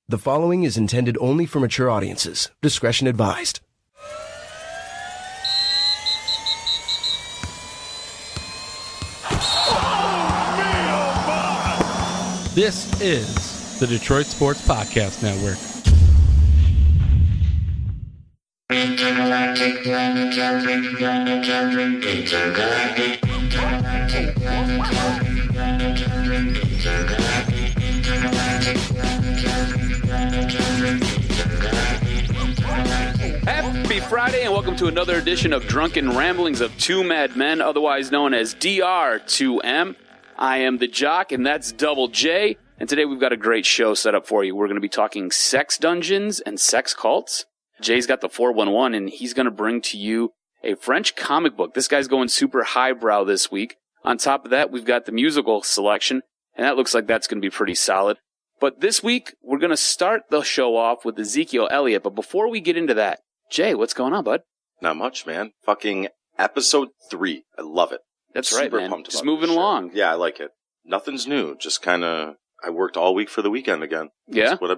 The following is intended only for mature audiences. Discretion advised. This is the Detroit Sports Podcast Network. Happy Friday and welcome to another edition of Drunken Ramblings of Two Mad Men, otherwise known as DR2M. I am the Jock, and that's Double J. And today we've got a great show set up for you. We're going to be talking sex dungeons and sex cults. Jay's got the 411, and he's going to bring to you a French comic book. This guy's going super highbrow this week. On top of that, we've got the musical selection, and that looks like that's going to be pretty solid. But this week, we're going to start the show off with Ezekiel Elliott. But before we get into that, Jay, what's going on, bud? Not much, man. Fucking episode 3. I love it. That's Super right, man. pumped Just about moving this shit. along. Yeah, I like it. Nothing's new. Just kind of, I worked all week for the weekend again. Yeah? That's what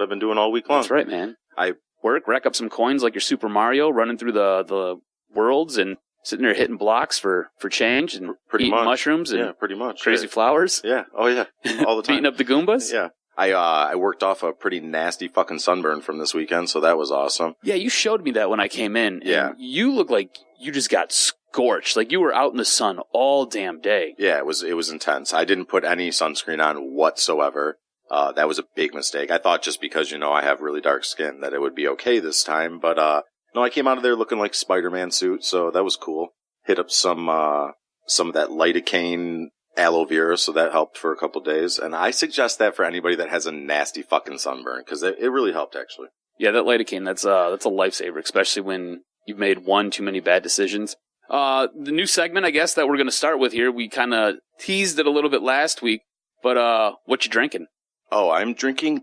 I've been doing all week long. That's right, man. I work, rack up some coins like your Super Mario, running through the worlds and sitting there hitting blocks for change and pretty eating much mushrooms and yeah, pretty much crazy yeah. flowers. Yeah. Oh yeah. All the time. Beating up the Goombas. Yeah. I worked off a pretty nasty fucking sunburn from this weekend, so that was awesome. Yeah, you showed me that when I came in. Yeah. And you look like you just got scorched. Like you were out in the sun all damn day. Yeah, it was intense. I didn't put any sunscreen on whatsoever. That was a big mistake. I thought just because, I have really dark skin that it would be okay this time. But, no, I came out of there looking like Spider-Man suit, so that was cool. Hit up some of that lidocaine aloe vera, so that helped for a couple days. And I suggest that for anybody that has a nasty fucking sunburn, because it really helped, actually. Yeah, that lidocaine, that's a lifesaver, especially when you've made one too many bad decisions. The new segment, I guess, that we're going to start with here, we kind of teased it a little bit last week, but what you drinking? Oh, I'm drinking,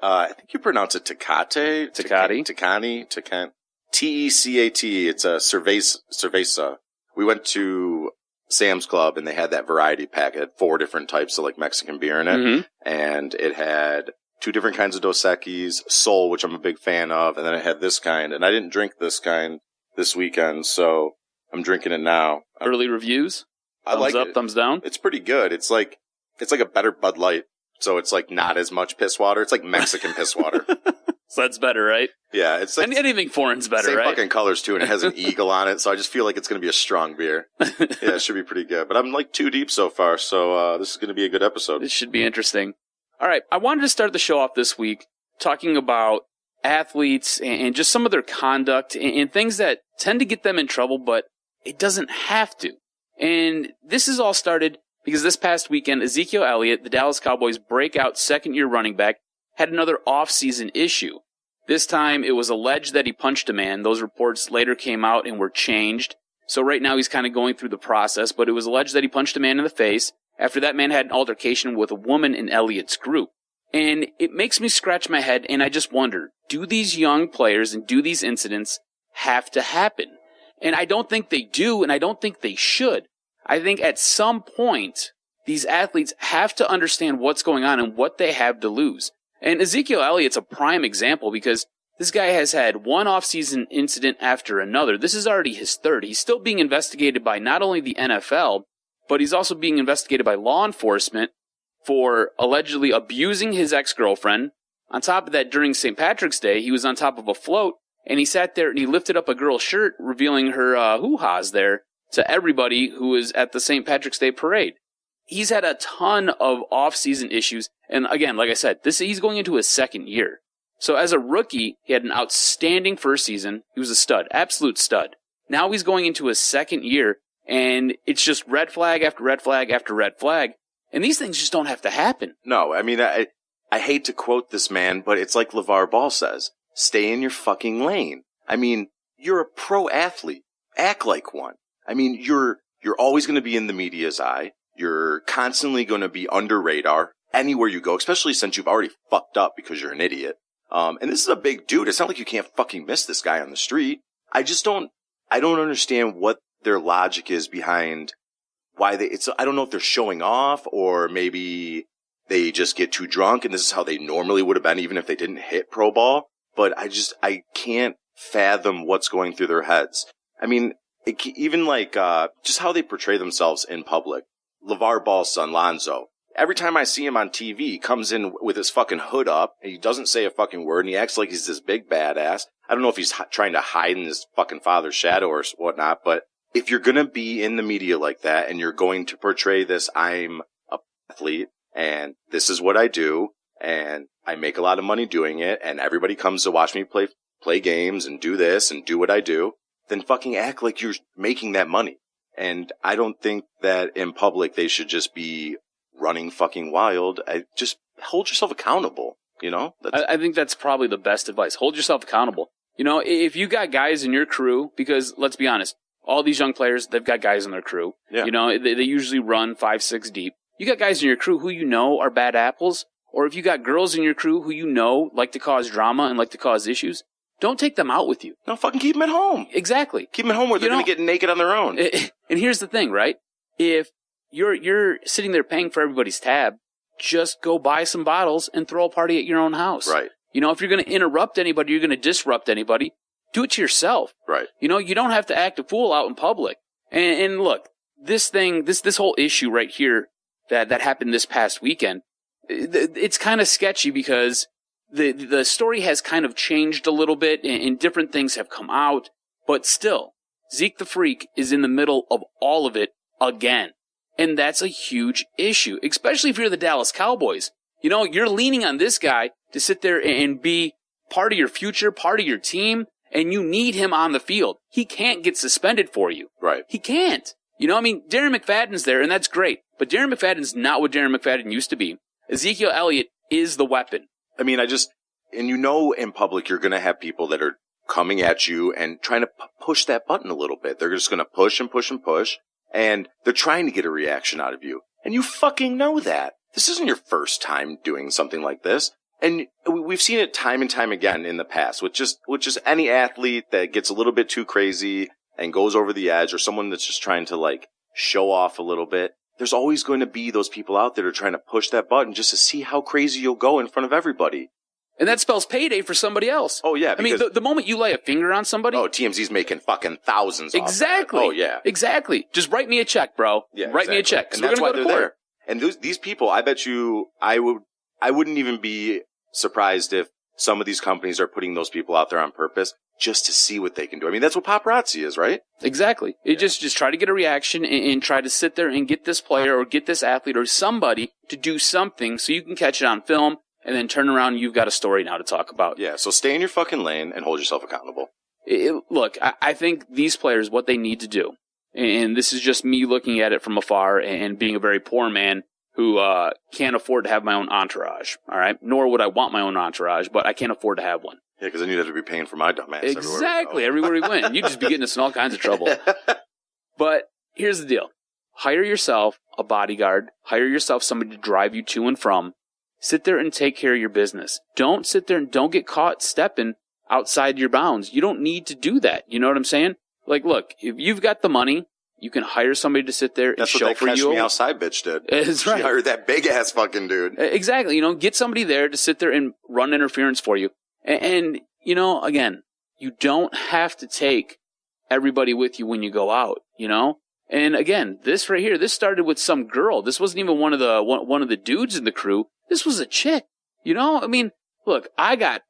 I think you pronounce it Tecate. Tecate. Tecate. T-E-C-A-T. It's a cerveza. We went to Sam's Club, and they had that variety pack. It had 4 different types of, Mexican beer in it. Mm-hmm. And it had 2 different kinds of Dos Equis, Sol, which I'm a big fan of, and then it had this kind. And I didn't drink this kind this weekend, so I'm drinking it now. Early reviews? I like it. Thumbs up, thumbs down? It's pretty good. It's like a better Bud Light. So it's not as much piss water. It's like Mexican piss water. So that's better, right? Yeah, it's like anything foreign's better, same right? Fucking colors too, and it has an eagle on it. So I just feel like it's going to be a strong beer. Yeah, it should be pretty good. But I'm 2 deep so far, so this is going to be a good episode. This should be interesting. All right, I wanted to start the show off this week talking about athletes and just some of their conduct and things that tend to get them in trouble, but it doesn't have to. And this has all started because this past weekend, Ezekiel Elliott, the Dallas Cowboys' breakout second-year running back, had another off-season issue. This time, it was alleged that he punched a man. Those reports later came out and were changed. So right now, he's kind of going through the process, but it was alleged that he punched a man in the face. After that man had an altercation with a woman in Elliott's group. And it makes me scratch my head, and I just wonder, do these young players and do these incidents have to happen? And I don't think they do, and I don't think they should. I think at some point, these athletes have to understand what's going on and what they have to lose. And Ezekiel Elliott's a prime example because this guy has had one off-season incident after another. This is already his 3rd. He's still being investigated by not only the NFL, but he's also being investigated by law enforcement for allegedly abusing his ex-girlfriend. On top of that, during St. Patrick's Day, he was on top of a float, and he sat there and he lifted up a girl's shirt, revealing her hoo-ha's there to everybody who was at the St. Patrick's Day parade. He's had a ton of off-season issues, and again, like I said, he's going into his 2nd year. So as a rookie, he had an outstanding first season. He was a stud, absolute stud. Now he's going into his 2nd year, and it's just red flag after red flag after red flag. And these things just don't have to happen. No, I mean, I hate to quote this man, but it's like LeVar Ball says, stay in your fucking lane. I mean, you're a pro athlete. Act like one. I mean, you're always going to be in the media's eye. You're constantly going to be under radar anywhere you go, especially since you've already fucked up because you're an idiot. And this is a big dude. It's not like you can't fucking miss this guy on the street. I don't understand what their logic is behind why I don't know if they're showing off or maybe they just get too drunk, and this is how they normally would have been even if they didn't hit pro ball. But I can't fathom what's going through their heads. I mean, even like just how they portray themselves in public. LeVar Ball's son, Lonzo. Every time I see him on TV, he comes in with his fucking hood up, and he doesn't say a fucking word, and he acts like he's this big badass. I don't know if he's trying to hide in his fucking father's shadow or whatnot, but if you're gonna be in the media like that, and you're going to portray this, I'm a athlete, and this is what I do, and I make a lot of money doing it, and everybody comes to watch me play games and do this and do what I do, then fucking act like you're making that money. And I don't think that in public they should just be running fucking wild. Just hold yourself accountable, you know? I think that's probably the best advice. Hold yourself accountable. You know, if you got guys in your crew, because let's be honest, all these young players, they've got guys in their crew. Yeah. You know, they usually run 5, 6 deep. You got guys in your crew who you know are bad apples, or if you got girls in your crew who you know like to cause drama and like to cause issues, don't take them out with you. No, fucking keep them at home. Exactly. Keep them at home where they're going to get naked on their own. And here's the thing, right? If you're sitting there paying for everybody's tab, just go buy some bottles and throw a party at your own house. Right. You know, if you're going to interrupt anybody, you're going to disrupt anybody, do it to yourself. Right. You know, you don't have to act a fool out in public. And look, this thing, this whole issue right here that happened this past weekend, it's kind of sketchy because the story has kind of changed a little bit and different things have come out, but still, Zeke the Freak is in the middle of all of it again. And that's a huge issue, especially if you're the Dallas Cowboys. You know, you're leaning on this guy to sit there and be part of your future, part of your team, and you need him on the field. He can't get suspended for you. Right. He can't. You know, I mean, Darren McFadden's there, and that's great. But Darren McFadden's not what Darren McFadden used to be. Ezekiel Elliott is the weapon. I mean, and you know in public you're going to have people that are coming at you and trying to push that button a little bit. They're just going to push and push and push. And they're trying to get a reaction out of you. And you fucking know that. This isn't your first time doing something like this. And we've seen it time and time again in the past with just any athlete that gets a little bit too crazy and goes over the edge, or someone that's just trying to like show off a little bit. There's always going to be those people out there that are trying to push that button just to see how crazy you'll go in front of everybody. And that spells payday for somebody else. Oh, yeah. I mean, the moment you lay a finger on somebody. Oh, TMZ's making fucking thousands exactly. off that. Oh, yeah. Exactly. Just write me a check, bro. Yeah, write me a check. And that's why they're there. And these people, I bet you, I wouldn't even be surprised if some of these companies are putting those people out there on purpose just to see what they can do. I mean, that's what paparazzi is, right? Exactly. It just try to get a reaction and try to sit there and get this player or get this athlete or somebody to do something so you can catch it on film. And then turn around and you've got a story now to talk about. Yeah, so stay in your fucking lane and hold yourself accountable. Look, I think these players, what they need to do, and this is just me looking at it from afar and being a very poor man who can't afford to have my own entourage, all right? Nor would I want my own entourage, but I can't afford to have one. Yeah, because then you'd have to be paying for my dumbass exactly, everywhere we went. You'd just be getting us in all kinds of trouble. But here's the deal. Hire yourself a bodyguard. Hire yourself somebody to drive you to and from. Sit there and take care of your business. Don't sit there and don't get caught stepping outside your bounds. You don't need to do that. You know what I'm saying? Like, look, if you've got the money, you can hire somebody to sit there and show for you. That's what that Catch Me Outside bitch did. That's right. She hired that big-ass fucking dude. Exactly. You know, get somebody there to sit there and run interference for you. And, you know, again, you don't have to take everybody with you when you go out, you know? And again, this right here, this started with some girl. This wasn't even one of the dudes in the crew. This was a chick, you know? I mean, look, I got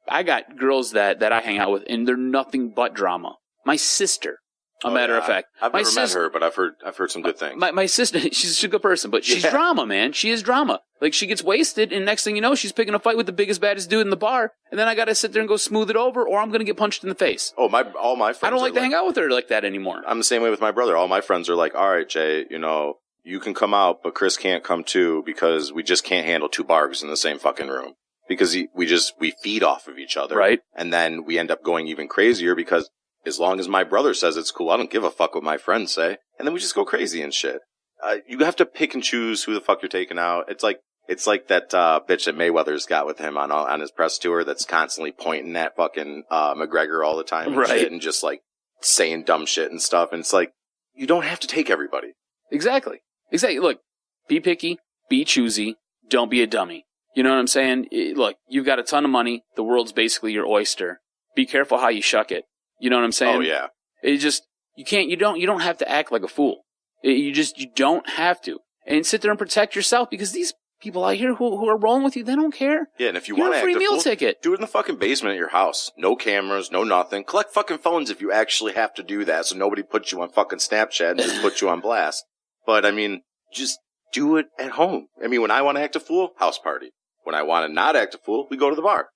girls that I hang out with, and they're nothing but drama. My sister, matter of fact. I've never met her, but I've heard some good things. My sister, she's a good person, but she's drama, man. She is drama. Like, she gets wasted, and next thing you know, she's picking a fight with the biggest, baddest dude in the bar, and then I gotta sit there and go smooth it over, or I'm gonna get punched in the face. Oh, all my friends. I don't like to hang out with her like that anymore. I'm the same way with my brother. All my friends are like, all right, Jay, you know, you can come out, but Chris can't come too because we just can't handle 2 Bargs in the same fucking room. Because we feed off of each other. Right. And then we end up going even crazier because as long as my brother says it's cool, I don't give a fuck what my friends say. And then we just go crazy and shit. You have to pick and choose who the fuck you're taking out. It's like that bitch that Mayweather's got with him on his press tour that's constantly pointing at fucking McGregor all the time and shit and just like saying dumb shit and stuff. And it's like, you don't have to take everybody. Exactly. Look, be picky, be choosy, don't be a dummy. You know what I'm saying? Look, you've got a ton of money. The world's basically your oyster. Be careful how you shuck it. You know what I'm saying? Oh, yeah. You don't have to act like a fool. You don't have to. And sit there and protect yourself, because these people out here who are rolling with you, they don't care. Yeah, and if you Get want a to free act a meal fool, ticket. do it in the fucking basement at your house. No cameras, no nothing. Collect fucking phones if you actually have to do that, so nobody puts you on fucking Snapchat and just puts you on blast. But, I mean, just do it at home. I mean, when I want to act a fool, house party. When I want to not act a fool, we go to the bar.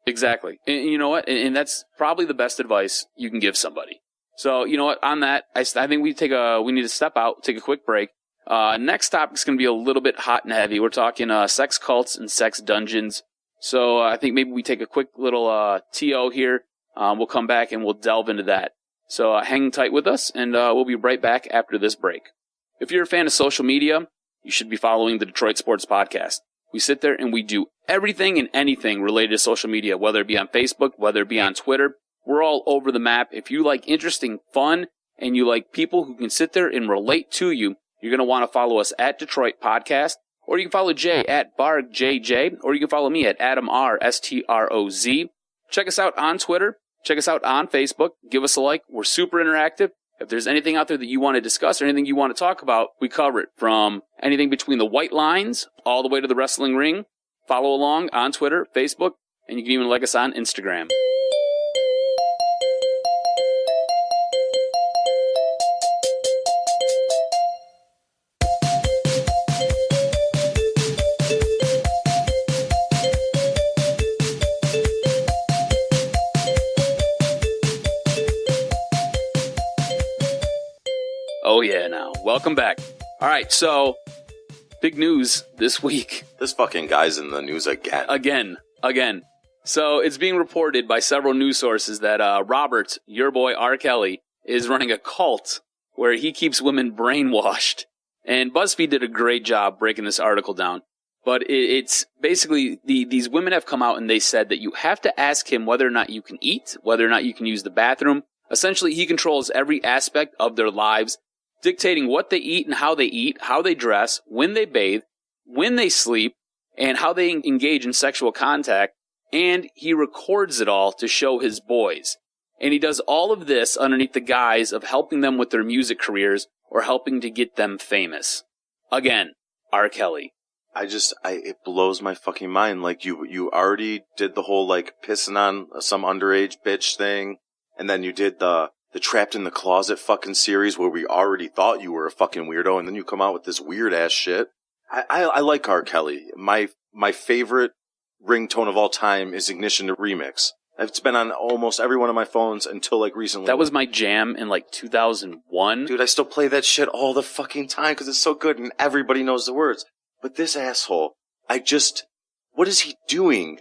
Exactly. And you know what? And that's probably the best advice you can give somebody. So, you know what? On that, I think we need to step out, take a quick break. Next topic is going to be a little bit hot and heavy. We're talking sex cults and sex dungeons. So I think maybe we take a quick little TO here. We'll come back and we'll delve into that. So hang tight with us, and we'll be right back after this break. If you're a fan of social media, you should be following the Detroit Sports Podcast. We sit there and we do everything and anything related to social media, whether it be on Facebook, whether it be on Twitter. We're all over the map. If you like interesting fun and you like people who can sit there and relate to you, you're going to want to follow us at Detroit Podcast, or you can follow Jay at Barg JJ, or you can follow me at Adam R STROZ. Check us out on Twitter. Check us out on Facebook. Give us a like. We're super interactive. If there's anything out there that you want to discuss or anything you want to talk about, we cover it, from anything between the white lines all the way to the wrestling ring. Follow along on Twitter, Facebook, and you can even like us on Instagram. Oh, yeah, now. Welcome back. All right, so, big news this week. This fucking guy's in the news again. Again. So, it's being reported by several news sources that Robert, your boy R. Kelly, is running a cult where he keeps women brainwashed. And BuzzFeed did a great job breaking this article down. But it's basically, these women have come out and they said that you have to ask him whether or not you can eat, whether or not you can use the bathroom. Essentially, he controls every aspect of their lives, dictating what they eat, how they dress, when they bathe, when they sleep, and how they engage in sexual contact. And he records it all to show his boys. And he does all of this underneath the guise of helping them with their music careers or helping to get them famous. Again, R. Kelly. It blows my fucking mind. Like, you already did the whole, like, pissing on some underage bitch thing, and then you did the Trapped in the Closet fucking series where we already thought you were a fucking weirdo, and then you come out with this weird ass shit. I like R. Kelly. My favorite ringtone of all time is Ignition to Remix. It's been on almost every one of my phones until, like, recently. That was my jam in, like, 2001. Dude, I still play that shit all the fucking time because it's so good and everybody knows the words. But this asshole, what is he doing?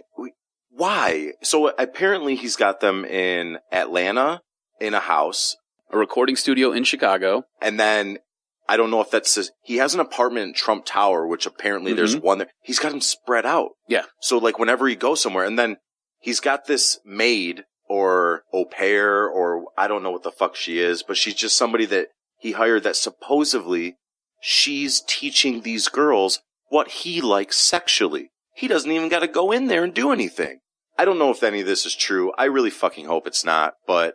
Why? So apparently he's got them in Atlanta, in a house, a recording studio in Chicago, and then I don't know if he has an apartment in Trump Tower, which apparently there's one there. He's got them spread out. Yeah. So, like, whenever he goes somewhere, and then he's got this maid or au pair, or I don't know what the fuck she is, but she's just somebody that he hired that supposedly she's teaching these girls what he likes sexually. He doesn't even got to go in there and do anything. I don't know if any of this is true. I really fucking hope it's not, but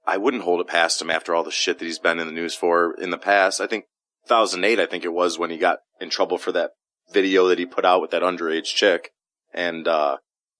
I wouldn't hold it past him after all the shit that he's been in the news for in the past. I think 2008, I think it was, when he got in trouble for that video that he put out with that underage chick. And,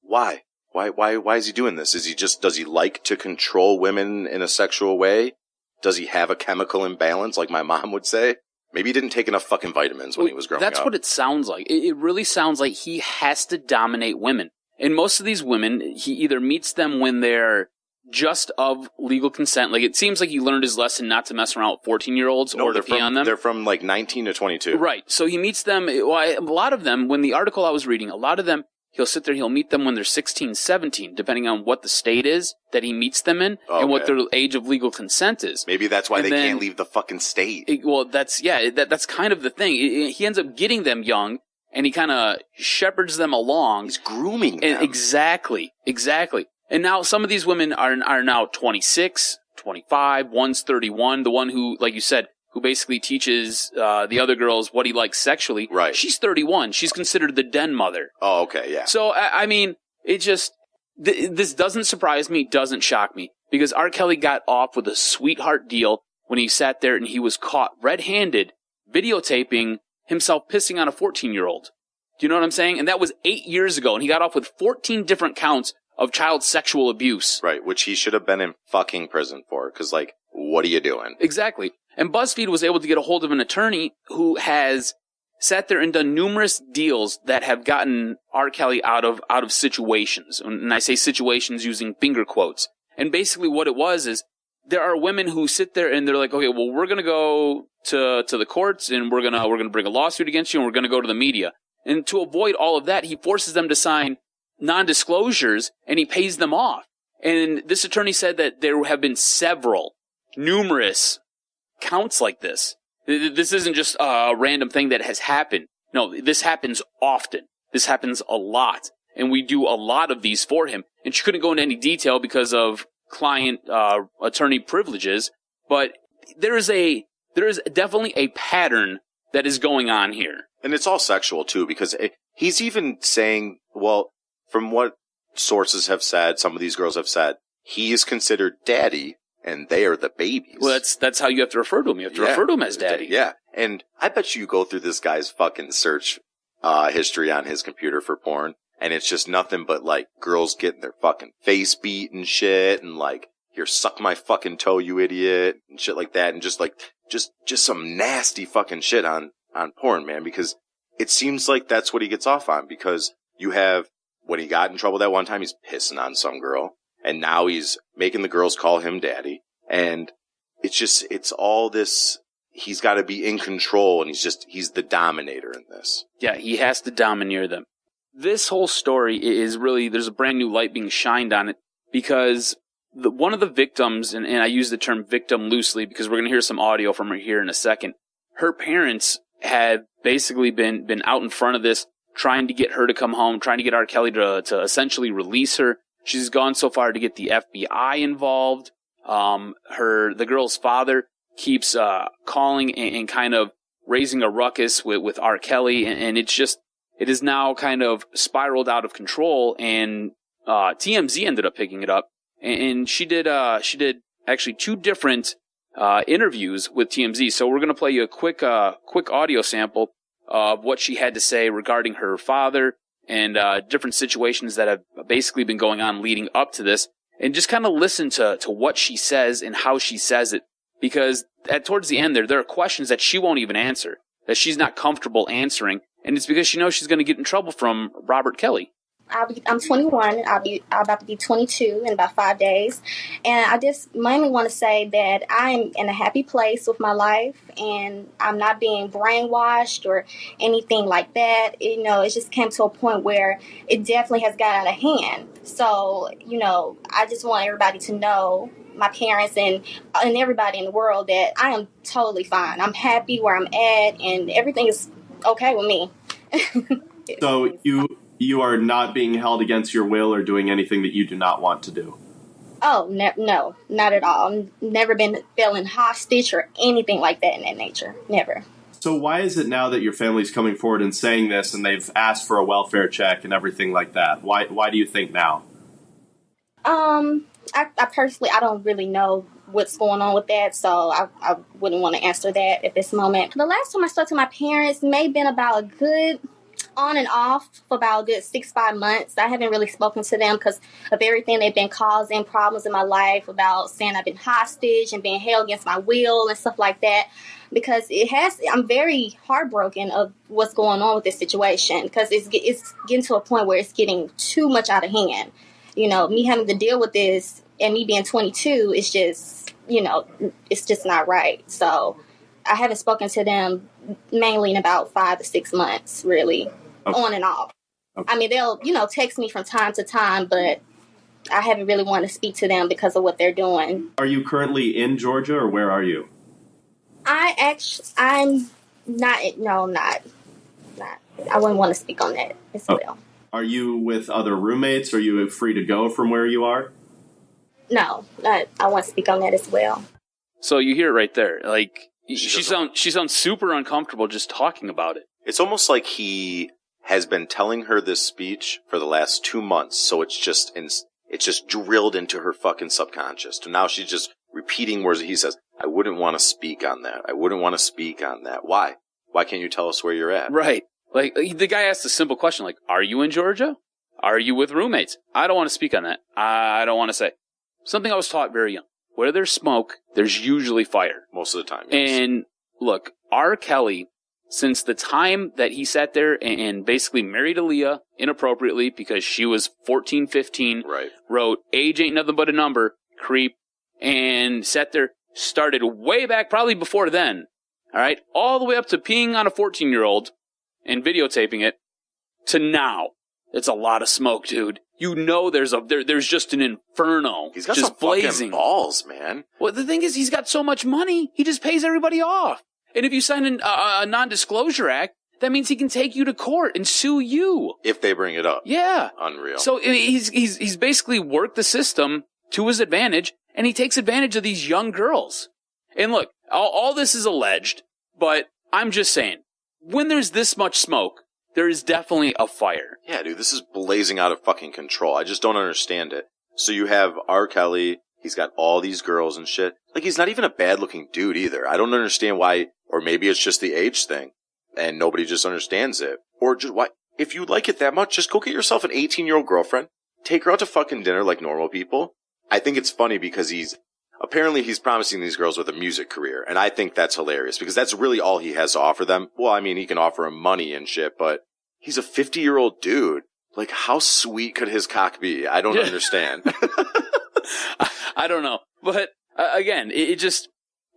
why? Why is he doing this? Does he like to control women in a sexual way? Does he have a chemical imbalance, like my mom would say? Maybe he didn't take enough fucking vitamins when he was growing up. That's what it sounds like. It really sounds like he has to dominate women. And most of these women, he either meets them when they're just of legal consent. Like, it seems like he learned his lesson not to mess around with 14-year-olds or to pee on them. They're from, like, 19 to 22. Right. So he meets them. A lot of them, when the article I was reading, a lot of them, he'll meet them when they're 16, 17, depending on what the state is that he meets them in and what their age of legal consent is. Maybe that's why they can't leave the fucking state. That's kind of the thing. He ends up getting them young, and he kind of shepherds them along. He's grooming them. Exactly. And now some of these women are now 26, 25, one's 31. The one who, like you said, who basically teaches the other girls what he likes sexually. Right. She's 31. She's considered the den mother. Oh, okay, yeah. So, I mean, it just, this doesn't surprise me, doesn't shock me, because R. Kelly got off with a sweetheart deal when he sat there and he was caught red-handed videotaping himself pissing on a 14-year-old. Do you know what I'm saying? And that was 8 years ago, and he got off with 14 different counts of child sexual abuse. Right, which he should have been in fucking prison for, because, like, what are you doing? Exactly. And BuzzFeed was able to get a hold of an attorney who has sat there and done numerous deals that have gotten R. Kelly out of situations. And I say situations using finger quotes. And basically what it was is there are women who sit there and they're like, okay, well, we're going to go to the courts and we're going to bring a lawsuit against you and we're going to go to the media. And to avoid all of that, he forces them to sign non-disclosures and he pays them off. And this attorney said that there have been numerous counts like this. This isn't just a random thing that has happened. No, this happens often. This happens a lot. And we do a lot of these for him. And she couldn't go into any detail because of client attorney privileges. But there is definitely a pattern that is going on here. And it's all sexual, too, because he's even saying, well, from what sources have said, some of these girls have said, he is considered daddy. And they are the babies. Well, that's how you have to refer to him. You have to refer to him as daddy. Yeah. And I bet you go through this guy's fucking search history on his computer for porn, and it's just nothing but, like, girls getting their fucking face beat and shit, and, like, here, suck my fucking toe, you idiot, and shit like that, and just, like, just some nasty fucking shit on porn, man, because it seems like that's what he gets off on, because you have, when he got in trouble that one time, he's pissing on some girl. And now he's making the girls call him daddy. And it's all this, he's got to be in control, and he's the dominator in this. Yeah, he has to domineer them. This whole story is really, there's a brand new light being shined on it, because one of the victims, and I use the term victim loosely because we're going to hear some audio from her here in a second. Her parents had basically been out in front of this, trying to get her to come home, trying to get R. Kelly to essentially release her. She's gone so far to get the FBI involved. The girl's father keeps calling and kind of raising a ruckus with R. Kelly, and it is now kind of spiraled out of control. And TMZ ended up picking it up, and she did actually 2 different interviews with TMZ. So we're gonna play you a quick audio sample of what she had to say regarding her father and different situations that have basically been going on leading up to this, and just kind of listen to what she says and how she says it, because towards the end there are questions that she won't even answer, that she's not comfortable answering, and it's because she knows she's going to get in trouble from Robert Kelly. I'm 21. I'm about to be 22 in about 5 days. And I just mainly want to say that I'm in a happy place with my life, and I'm not being brainwashed or anything like that. You know, it just came to a point where it definitely has got out of hand. So, you know, I just want everybody to know, my parents and everybody in the world, that I am totally fine. I'm happy where I'm at, and everything is okay with me. So you are not being held against your will or doing anything that you do not want to do? Oh, no, not at all. I've never been feeling hostage or anything like that in that nature. Never. So why is it now that your family's coming forward and saying this, and they've asked for a welfare check and everything like that? Why do you think now? I personally, I don't really know what's going on with that, so I wouldn't want to answer that at this moment. The last time I spoke to my parents may have been about a good on and off for about a good 6-5 months. I haven't really spoken to them because of everything they've been causing problems in my life, about saying I've been hostage and being held against my will and stuff like that. Because I'm very heartbroken of what's going on with this situation, because it's getting to a point where it's getting too much out of hand. You know, me having to deal with this and me being 22 is just, you know, it's just not right. So I haven't spoken to them mainly in about 5 to 6 months, really. Okay. On and off. Okay. I mean, they'll, you know, text me from time to time, but I haven't really wanted to speak to them because of what they're doing. Are you currently in Georgia, or where are you? I'm not. No, I'm not. I wouldn't want to speak on that as well. Are you with other roommates? Are you free to go from where you are? No, I want to speak on that as well. So you hear it right there. Like, She sounds super uncomfortable just talking about it. It's almost like he has been telling her this speech for the last 2 months, so it's just drilled into her fucking subconscious. And now she's just repeating words that he says, I wouldn't want to speak on that. I wouldn't want to speak on that. Why? Why can't you tell us where you're at? Right. Like, the guy asked a simple question, like, are you in Georgia? Are you with roommates? I don't want to speak on that. I don't want to say. Something I was taught very young. Where there's smoke, there's usually fire. Most of the time, yes. And look, R. Kelly, since the time that he sat there and basically married Aaliyah inappropriately because she was 14, 15, right, wrote Age Ain't Nothing But a Number, Creep, and sat there, started way back, probably before then, all right, all the way up to peeing on a 14-year-old and videotaping it, to now. It's a lot of smoke, dude. You know there's just an inferno. He's got just some blazing fucking balls, man. Well, the thing is, he's got so much money, he just pays everybody off. And if you sign a non-disclosure act, that means he can take you to court and sue you. If they bring it up. Yeah. Unreal. So he's basically worked the system to his advantage, and he takes advantage of these young girls. And look, all this is alleged, but I'm just saying, when there's this much smoke, there is definitely a fire. Yeah, dude, this is blazing out of fucking control. I just don't understand it. So you have R. Kelly, he's got all these girls and shit. Like, he's not even a bad-looking dude either. I don't understand why, or maybe it's just the age thing, and nobody just understands it. Or just why, if you like it that much, just go get yourself an 18-year-old girlfriend, take her out to fucking dinner like normal people. I think it's funny because he's promising these girls with a music career, and I think that's hilarious because that's really all he has to offer them. Well, I mean, he can offer them money and shit, but he's a 50-year-old dude. Like, how sweet could his cock be? I don't understand. I don't know. But, again, it just,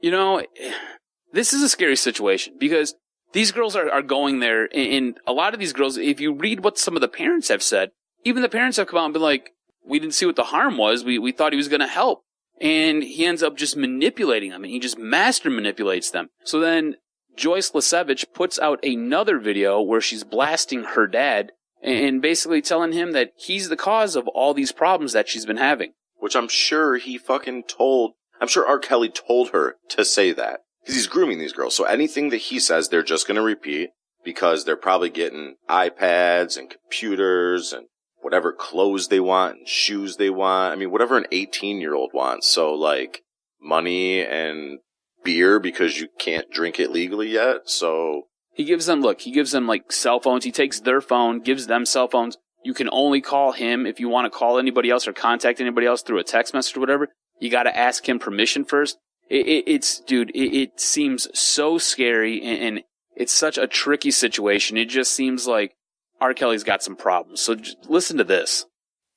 this is a scary situation because these girls are going there, and a lot of these girls, if you read what some of the parents have said, even the parents have come out and been like, we didn't see what the harm was. We thought he was going to help. And he ends up just manipulating them, and he just master manipulates them. So then Joyce Lasevich puts out another video where she's blasting her dad and basically telling him that he's the cause of all these problems that she's been having. Which I'm sure I'm sure R. Kelly told her to say that. Because he's grooming these girls. So anything that he says, they're just going to repeat because they're probably getting iPads and computers and whatever clothes they want and shoes they want. I mean, whatever an 18-year-old wants. So, like, money and beer because you can't drink it legally yet. So he gives them like cell phones. He takes their phone, gives them cell phones. You can only call him if you want to call anybody else or contact anybody else through a text message or whatever. You got to ask him permission first. It seems so scary and it's such a tricky situation. It just seems like R. Kelly's got some problems. So just listen to this.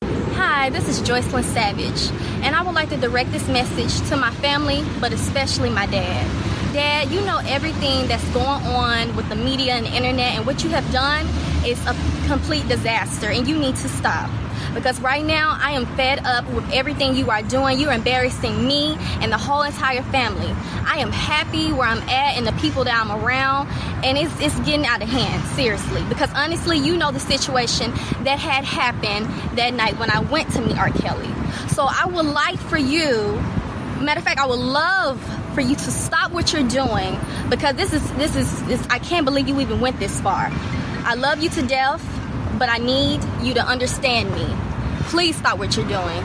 Hi, this is Joycelyn Savage, and I would like to direct this message to my family, but especially my dad. Dad, you know everything that's going on with the media and the internet, and what you have done is a complete disaster, and you need to stop. Because right now, I am fed up with everything you are doing. You're embarrassing me and the whole entire family. I am happy where I'm at and the people that I'm around, and it's getting out of hand, seriously. Because honestly, you know the situation that had happened that night when I went to meet R. Kelly. So I would like for you, matter of fact, I would love for you to stop what you're doing, because this is I can't believe you even went this far. I love you to death, but I need you to understand me. Please stop what you're doing.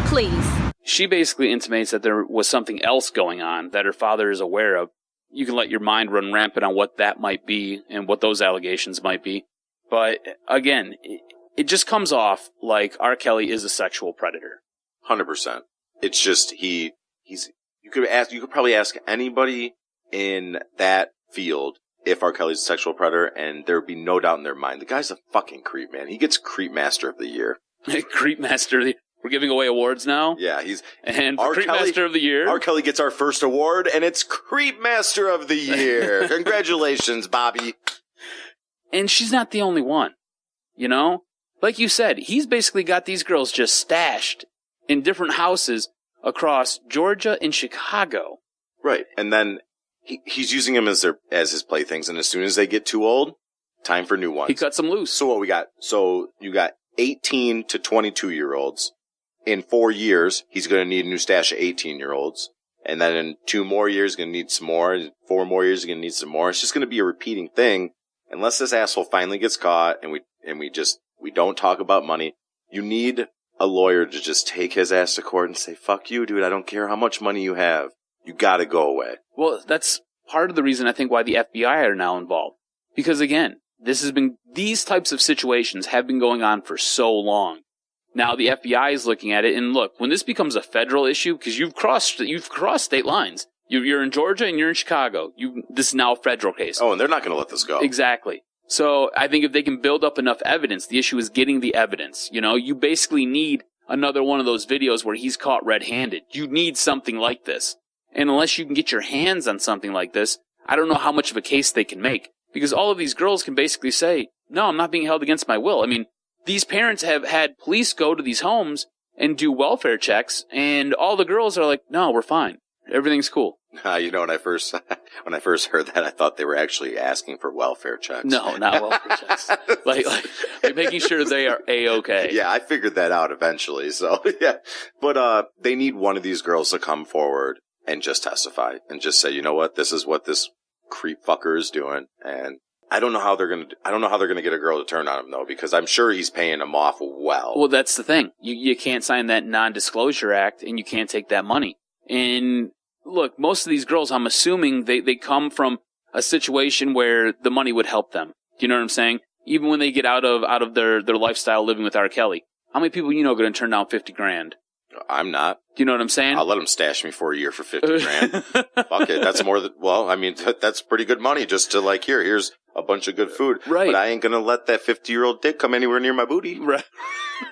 Please. She basically intimates that there was something else going on that her father is aware of. You can let your mind run rampant on what that might be and what those allegations might be. But again, it just comes off like R. Kelly is a sexual predator. 100%. It's just you could probably ask anybody in that field if R. Kelly's a sexual predator, and there would be no doubt in their mind. The guy's a fucking creep, man. He gets Creep Master of the Year. Creep Master of the Year. We're giving away awards now? Yeah, And for Creep Master of the Year. R. Kelly gets our first award, and it's Creep Master of the Year. Congratulations, Bobby. And she's not the only one. You know? Like you said, he's basically got these girls just stashed in different houses across Georgia and Chicago. Right. And then he's using them as his playthings, and as soon as they get too old, time for new ones. He cuts them loose. So what we got? So you got 18 to 22-year-olds. In 4 years, he's going to need a new stash of 18-year-olds. And then in 2 more years, he's going to need some more. And 4 more years, he's going to need some more. It's just going to be a repeating thing. Unless this asshole finally gets caught and we don't talk about money. You need a lawyer to just take his ass to court and say, fuck you, dude. I don't care how much money you have. You got to go away. Well, that's part of the reason I think why the FBI are now involved. Because again, these types of situations have been going on for so long. Now the FBI is looking at it, and look, when this becomes a federal issue, because you've crossed state lines. You're in Georgia and you're in Chicago. This is now a federal case. Oh, and they're not going to let this go. Exactly. So I think if they can build up enough evidence, the issue is getting the evidence. You basically need another one of those videos where he's caught red-handed. You need something like this. And unless you can get your hands on something like this, I don't know how much of a case they can make. Because all of these girls can basically say, no, I'm not being held against my will. I mean, these parents have had police go to these homes and do welfare checks, and all the girls are like, no, we're fine. Everything's cool. When I first heard that, I thought they were actually asking for welfare checks. No, not welfare checks. like making sure they are A-okay. Yeah, I figured that out eventually. So yeah, but they need one of these girls to come forward and just testify and just say, you know what, this is what this creep fucker is doing, and I don't know how they're gonna get a girl to turn on him though, because I'm sure he's paying them off well. Well, that's the thing. You can't sign that non-disclosure act, and you can't take that money. And look, most of these girls, I'm assuming they come from a situation where the money would help them. Do you know what I'm saying? Even when they get out of their lifestyle living with R. Kelly, how many people are going to turn down $50,000? I'm not. Do you know what I'm saying? I'll let him stash me for a year for $50,000. Fuck it. That's more than, that's pretty good money just to here's a bunch of good food. Right. But I ain't going to let that 50-year-old dick come anywhere near my booty. Right.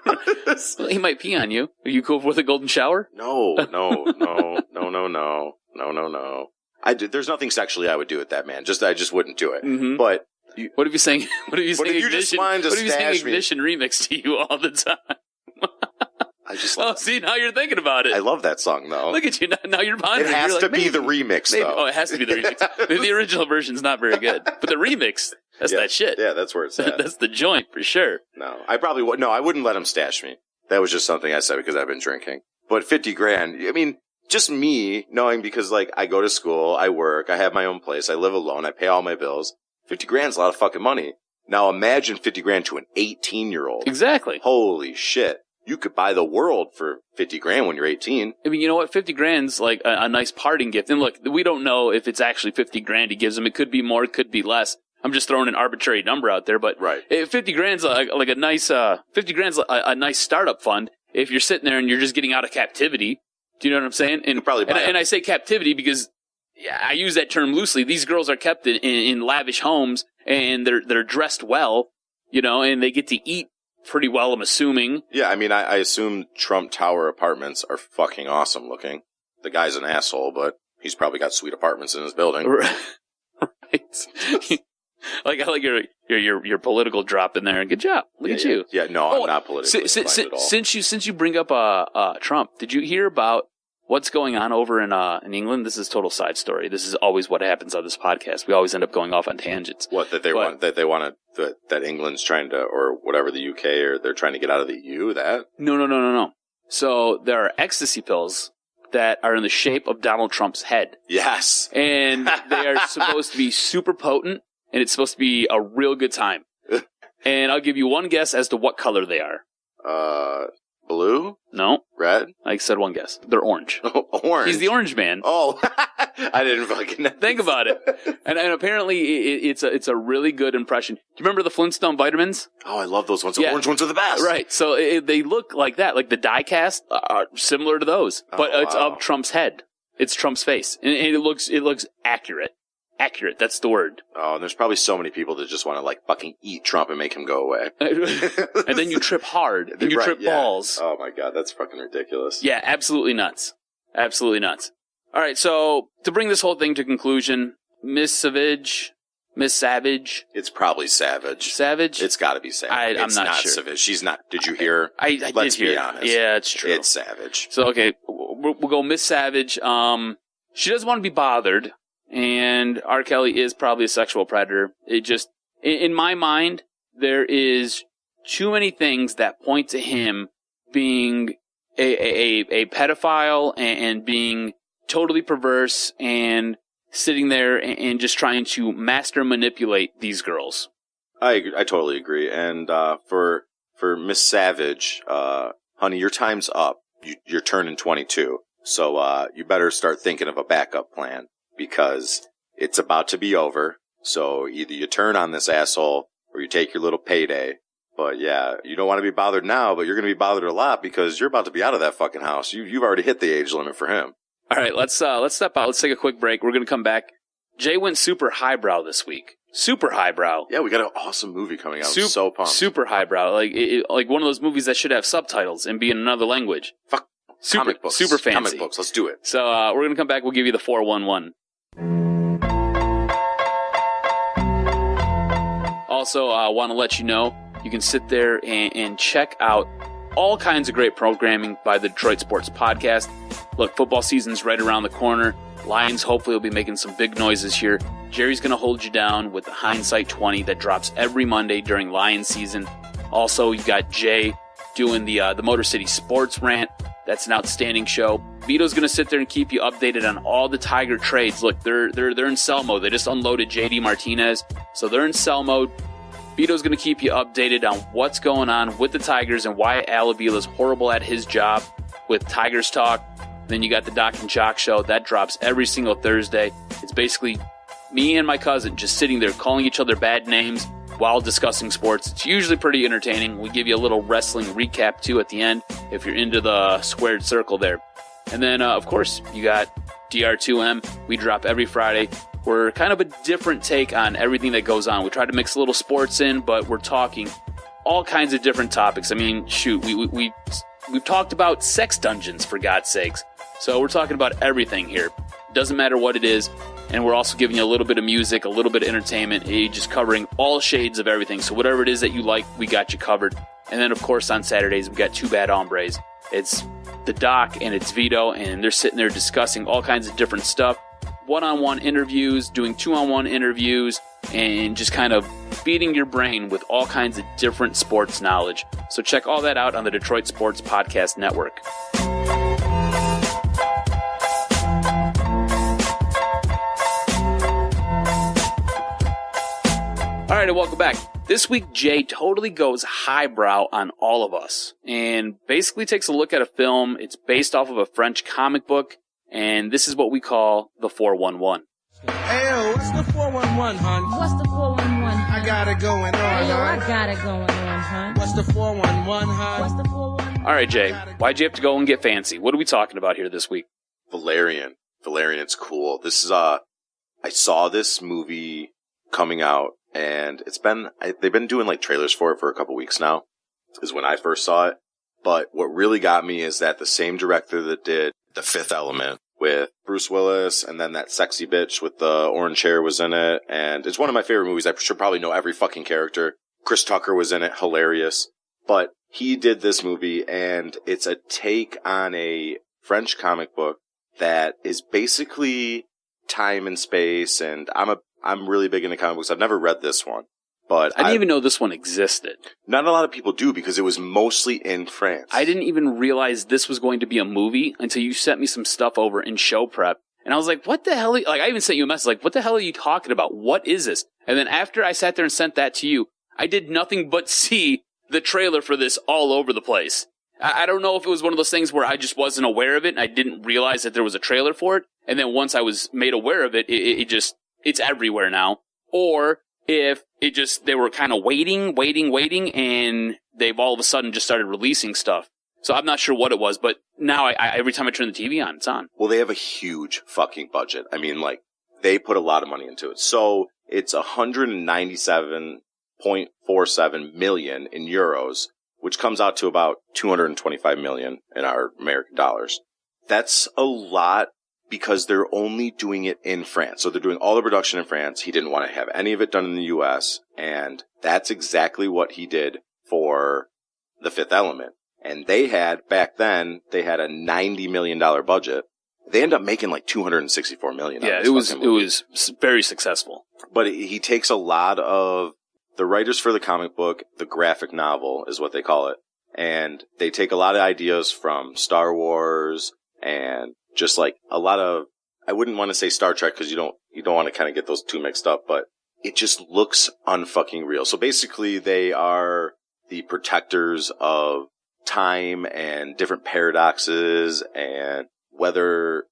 Well, he might pee on you. Are you cool with a golden shower? No. There's nothing sexually I would do with that man. I just wouldn't do it. Mm-hmm. But what if you sang Ignition remix to you all the time? I just see, now you're thinking about it. I love that song, though. Look at you. Now you're pondering. It has to be the remix, though. Oh, it has to be the remix. The original version's not very good. But the remix, that's that shit. Yeah, that's where it's at. That's the joint, for sure. No, I probably would. No, I wouldn't let him stash me. That was just something I said because I've been drinking. But $50,000, I mean, just me knowing because, I go to school, I work, I have my own place, I live alone, I pay all my bills. $50,000 is a lot of fucking money. Now imagine $50,000 to an 18-year-old. Exactly. Holy shit. You could buy the world for $50,000 when you're 18. I mean, you know what? $50,000's like a nice parting gift. And look, we don't know if it's actually $50,000 he gives them. It could be more, it could be less. I'm just throwing an arbitrary number out there, but right. $50,000's like a nice, $50,000's a nice startup fund. If you're sitting there and you're just getting out of captivity, do you know what I'm saying? And probably and I say captivity because I use that term loosely. These girls are kept in lavish homes and they're dressed well, and they get to eat pretty well, I'm assuming. Yeah, I mean, I assume Trump Tower apartments are fucking awesome looking. The guy's an asshole, but he's probably got sweet apartments in his building. Right. I like your political drop in there. Good job. Look at you. Yeah, no, I'm not politically inclined at all. Since you bring up Trump, did you hear about what's going on over in England? This is a total side story. This is always what happens on this podcast. We always end up going off on tangents. What that England's trying to, or whatever, the UK, or they're trying to get out of the EU? That no. So there are ecstasy pills that are in the shape of Donald Trump's head. Yes, and they are supposed to be super potent, and it's supposed to be a real good time. And I'll give you one guess as to what color they are. Blue? No. Red? I said one guess. They're orange. Orange? He's the orange man. Oh, I didn't fucking think about it. And apparently it's a really good impression. Do you remember the Flintstone vitamins? Oh, I love those ones. The orange ones are the best. Right. So they look like that. Like the die cast are similar to those. But it's of Trump's head. It's Trump's face. And it looks accurate. Accurate, that's the word. Oh, and there's probably so many people that just want to fucking eat Trump and make him go away. And then you trip hard. And you trip balls. Oh my God, that's fucking ridiculous. Yeah, absolutely nuts. Absolutely nuts. All right, so to bring this whole thing to conclusion, Miss Savage. It's probably Savage. Savage? It's got to be Savage. I'm not sure. Savage. She's not. Did you hear? I Let's did hear. be honest. Yeah, it's true. It's Savage. So, okay, we'll go Miss Savage. She doesn't want to be bothered. And R. Kelly is probably a sexual predator. It just, in my mind, there is too many things that point to him being a pedophile and being totally perverse and sitting there and just trying to master manipulate these girls. I totally agree. And for Miss Savage, honey, your time's up. You're turning 22. So you better start thinking of a backup plan because it's about to be over. So either you turn on this asshole or you take your little payday. But yeah, you don't want to be bothered now, but you're going to be bothered a lot because you're about to be out of that fucking house. You've already hit the age limit for him. All right, let's step out. Let's take a quick break. We're going to come back. Jay went super highbrow this week. Super highbrow. Yeah, we got an awesome movie coming out. I'm so pumped. Super highbrow. Like one of those movies that should have subtitles and be in another language. Fuck. Comic books. Super fancy. Comic books. Let's do it. So we're going to come back. We'll give you the 411. Also, I want to let you know, you can sit there and check out all kinds of great programming by the Detroit Sports Podcast. Look, football season's right around the corner. Lions hopefully will be making some big noises here. Jerry's going to hold you down with the Hindsight 20 that drops every Monday during Lions season. Also, you got Jay doing the Motor City Sports Rant. That's an outstanding show. Vito's going to sit there and keep you updated on all the Tiger trades. Look, they're in sell mode. They just unloaded JD Martinez, so they're in sell mode. Vito's going to keep you updated on what's going on with the Tigers and why Al Avila's horrible at his job with Tigers Talk. Then you got the Doc and Jock show. That drops every single Thursday. It's basically me and my cousin just sitting there calling each other bad names while discussing sports. It's usually pretty entertaining. We give you a little wrestling recap, too, at the end, if you're into the squared circle there. And then, of course, you got DR2M. We drop every Friday. We're kind of a different take on everything that goes on. We try to mix a little sports in, but we're talking all kinds of different topics. I mean, shoot, we've talked about sex dungeons, for God's sakes. So we're talking about everything here. Doesn't matter what it is. And we're also giving you a little bit of music, a little bit of entertainment, just covering all shades of everything. So whatever it is that you like, we got you covered. And then, of course, on Saturdays, we got Two Bad Hombres. It's the Doc and it's Vito, and they're sitting there discussing all kinds of different stuff. One-on-one interviews, doing two-on-one interviews, and just kind of feeding your brain with all kinds of different sports knowledge. So check all that out on the Detroit Sports Podcast Network. All right, and welcome back. This week, Jay totally goes highbrow on all of us and basically takes a look at a film. It's based off of a French comic book, and this is what we call the 411. Hey, what's the 411, hon? What's the 411, hon? I got it going on, Hey, yo, hon. I got it going on, hon. What's the 411, hon? What's the 411? All right, Jay, why'd you have to go and get fancy? What are we talking about here this week? Valerian, it's cool. This is I saw this movie coming out, and they've been doing like trailers for it for a couple weeks now. Is when I first saw it. But what really got me is that the same director that did The Fifth Element with Bruce Willis, and then that sexy bitch with the orange hair was in it, and it's one of my favorite movies. I should probably know every fucking character. Chris Tucker was in it, hilarious. But he did this movie, and it's a take on a French comic book that is basically time and space, and I'm really big into comic books. I've never read this one, but I didn't even know this one existed. Not a lot of people do because it was mostly in France. I didn't even realize this was going to be a movie until you sent me some stuff over in show prep. And I was like, what the hell? I even sent you a message like, what the hell are you talking about? What is this? And then after I sat there and sent that to you, I did nothing but see the trailer for this all over the place. I don't know if it was one of those things where I just wasn't aware of it and I didn't realize that there was a trailer for it. And then once I was made aware of it, it's everywhere now. Or if they were kind of waiting, and they've all of a sudden just started releasing stuff. So I'm not sure what it was, but now every time I turn the TV on, it's on. Well, they have a huge fucking budget. I mean, they put a lot of money into it. So it's 197.47 million in euros, which comes out to about 225 million in our American dollars. That's a lot because they're only doing it in France. So they're doing all the production in France. He didn't want to have any of it done in the U.S., and that's exactly what he did for The Fifth Element. And back then, they had a $90 million budget. They ended up making like $264 million. Yeah, it was very successful. But he takes a lot of the writers for the comic book, the graphic novel is what they call it. And they take a lot of ideas from Star Wars and just like a lot of, I wouldn't want to say Star Trek because you don't want to kind of get those two mixed up, but it just looks unfucking real. So basically they are the protectors of time and different paradoxes, and whether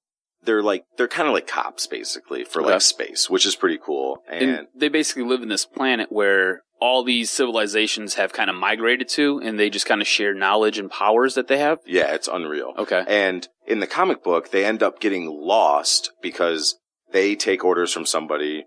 they're kind of like cops basically for like space, which is pretty cool. And they basically live in this planet where all these civilizations have kind of migrated to, and they just kind of share knowledge and powers that they have. Yeah, it's unreal. Okay. And in the comic book, they end up getting lost because they take orders from somebody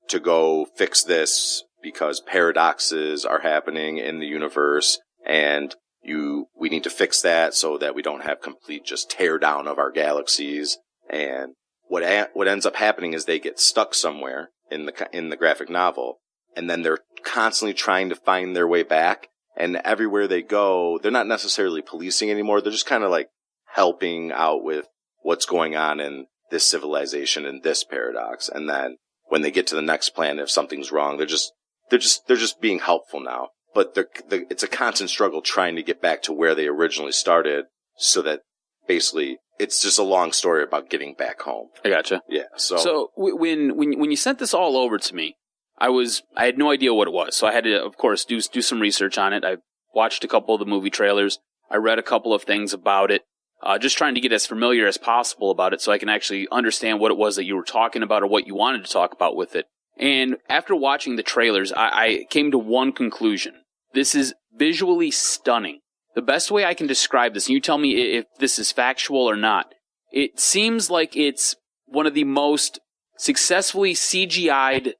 to go fix this because paradoxes are happening in the universe, and we need to fix that so that we don't have complete just tear down of our galaxies. And what ends up happening is they get stuck somewhere in the graphic novel, and then they're constantly trying to find their way back. And everywhere they go, they're not necessarily policing anymore. They're just kind of like helping out with what's going on in this civilization and this paradox. And then when they get to the next planet, if something's wrong, they're just being helpful now. But it's a constant struggle trying to get back to where they originally started, so that basically it's just a long story about getting back home. I gotcha. Yeah. So when you sent this all over to me, I had no idea what it was. So I had to, of course, do some research on it. I watched a couple of the movie trailers. I read a couple of things about it. Just trying to get as familiar as possible about it so I can actually understand what it was that you were talking about or what you wanted to talk about with it. And after watching the trailers, I came to one conclusion. This is visually stunning. The best way I can describe this, and you tell me if this is factual or not, it seems like it's one of the most successfully CGI'd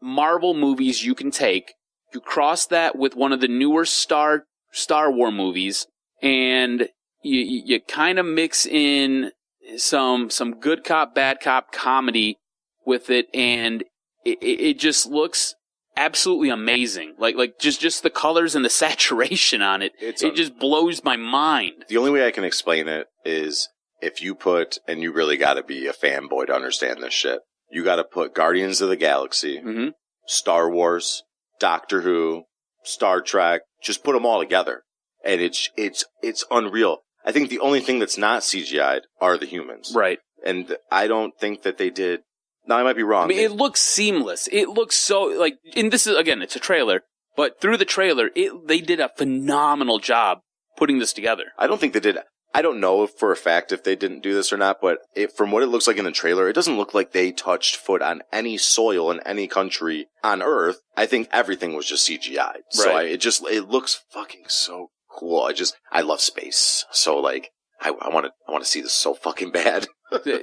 Marvel movies you can take. You cross that with one of the newer Star Wars movies, and you kind of mix in some good cop, bad cop comedy with it, and it just looks absolutely amazing. Like just the colors and the saturation on it. It just blows my mind. The only way I can explain it is if you put, and you really got to be a fanboy to understand this shit, you got to put Guardians of the Galaxy, Star Wars, Doctor Who, Star Trek, just put them all together. And it's unreal. I think the only thing that's not CGI'd are the humans. Right. And I don't think that they did. Now, I might be wrong. I mean, it looks seamless. It looks so, like, and this is, again, it's a trailer, but through the trailer, they did a phenomenal job putting this together. I don't think they did. I don't know if for a fact if they didn't do this or not, but from what it looks like in the trailer, it doesn't look like they touched foot on any soil in any country on Earth. I think everything was just CGI'd. Right. So it looks fucking so cool. I love space. So, like, I want to see this so fucking bad.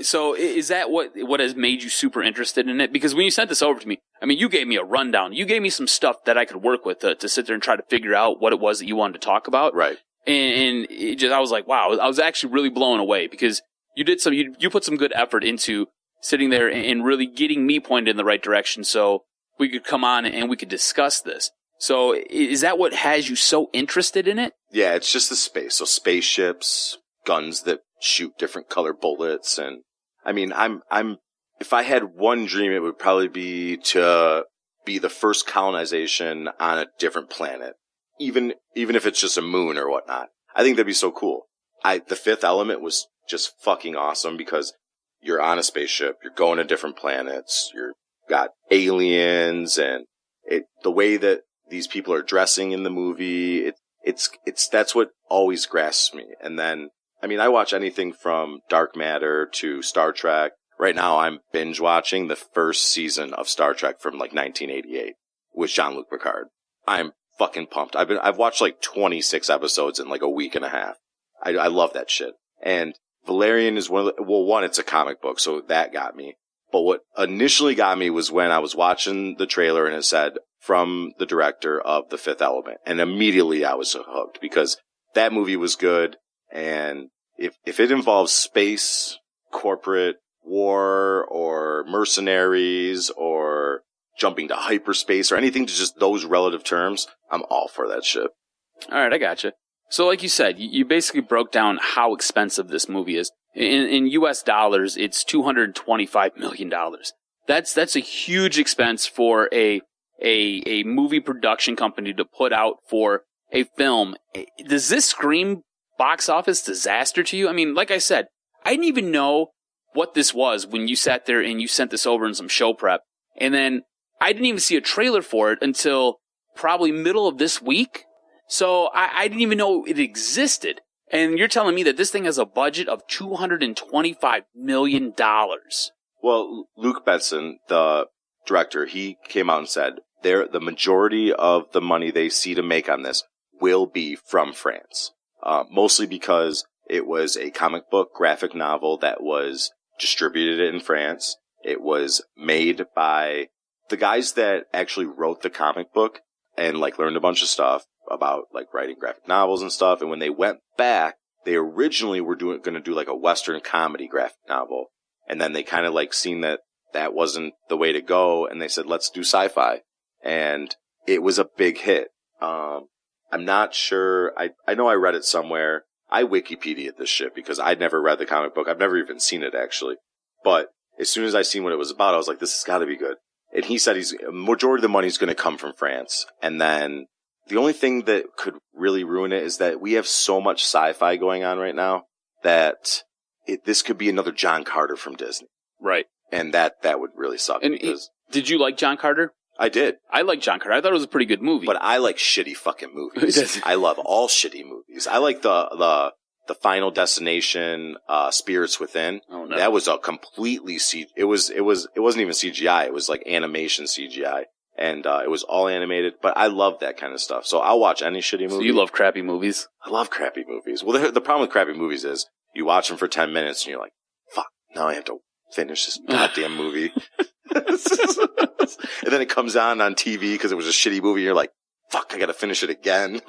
So is that what has made you super interested in it? Because when you sent this over to me, I mean, you gave me a rundown. You gave me some stuff that I could work with to sit there and try to figure out what it was that you wanted to talk about. Right. And I was like, wow, I was actually really blown away because you put some good effort into sitting there and really getting me pointed in the right direction so we could come on and we could discuss this. So is that what has you so interested in it? Yeah, it's just the space. So spaceships, guns that shoot different color bullets. And I mean, if I had one dream, it would probably be to be the first colonization on a different planet. Even if it's just a moon or whatnot. I think that'd be so cool. The Fifth Element was just fucking awesome because you're on a spaceship, you're going to different planets, you've got aliens, and the way that these people are dressing in the movie, that's what always grasps me. And then, I mean, I watch anything from Dark Matter to Star Trek. Right now I'm binge watching the first season of Star Trek from like 1988 with Jean-Luc Picard. I'm fucking pumped. I've watched like 26 episodes in like a week and a half. I love that shit. And Valerian is one, it's a comic book, so that got me. But what initially got me was when I was watching the trailer and it said from the director of The Fifth Element. And immediately I was hooked because that movie was good. And if it involves space, corporate war, or mercenaries, or jumping to hyperspace, or anything to just those relative terms, I'm all for that shit. All right, I gotcha. So like you said, you basically broke down how expensive this movie is. In US dollars, it's $225 million. That's a huge expense for a movie production company to put out for a film. Does this scream box office disaster to you? I mean, like I said, I didn't even know what this was when you sat there and you sent this over in some show prep. And then I didn't even see a trailer for it until probably middle of this week. So I didn't even know it existed. And you're telling me that this thing has a budget of $225 million. Well, Luke Besson, the director, he came out and said the majority of the money they see to make on this will be from France. Mostly because it was a comic book graphic novel that was distributed in France. It was made by the guys that actually wrote the comic book and like learned a bunch of stuff about like writing graphic novels and stuff. And when they went back, they originally were going to do like a Western comedy graphic novel. And then they kind of like seen that wasn't the way to go. And they said, let's do sci-fi. And it was a big hit. I'm not sure. I know I read it somewhere. I Wikipedia'd this shit because I'd never read the comic book. I've never even seen it actually. But as soon as I seen what it was about, I was like, this has got to be good. And he said majority of the money's going to come from France. And then the only thing that could really ruin it is that we have so much sci-fi going on right now that this could be another John Carter from Disney. Right. And that would really suck. And did you like John Carter? I did. I like John Carter. I thought it was a pretty good movie. But I like shitty fucking movies. I love all shitty movies. I like the Final Destination, Spirits Within. Oh no. That was a completely it wasn't even CGI. It was like animation CGI. And it was all animated, but I love that kind of stuff. So I'll watch any shitty movie. So you love crappy movies? I love crappy movies. Well, the problem with crappy movies is you watch them for 10 minutes and you're like, fuck, now I have to finish this goddamn movie. And then it comes on TV because it was a shitty movie. And you're like, fuck, I got to finish it again.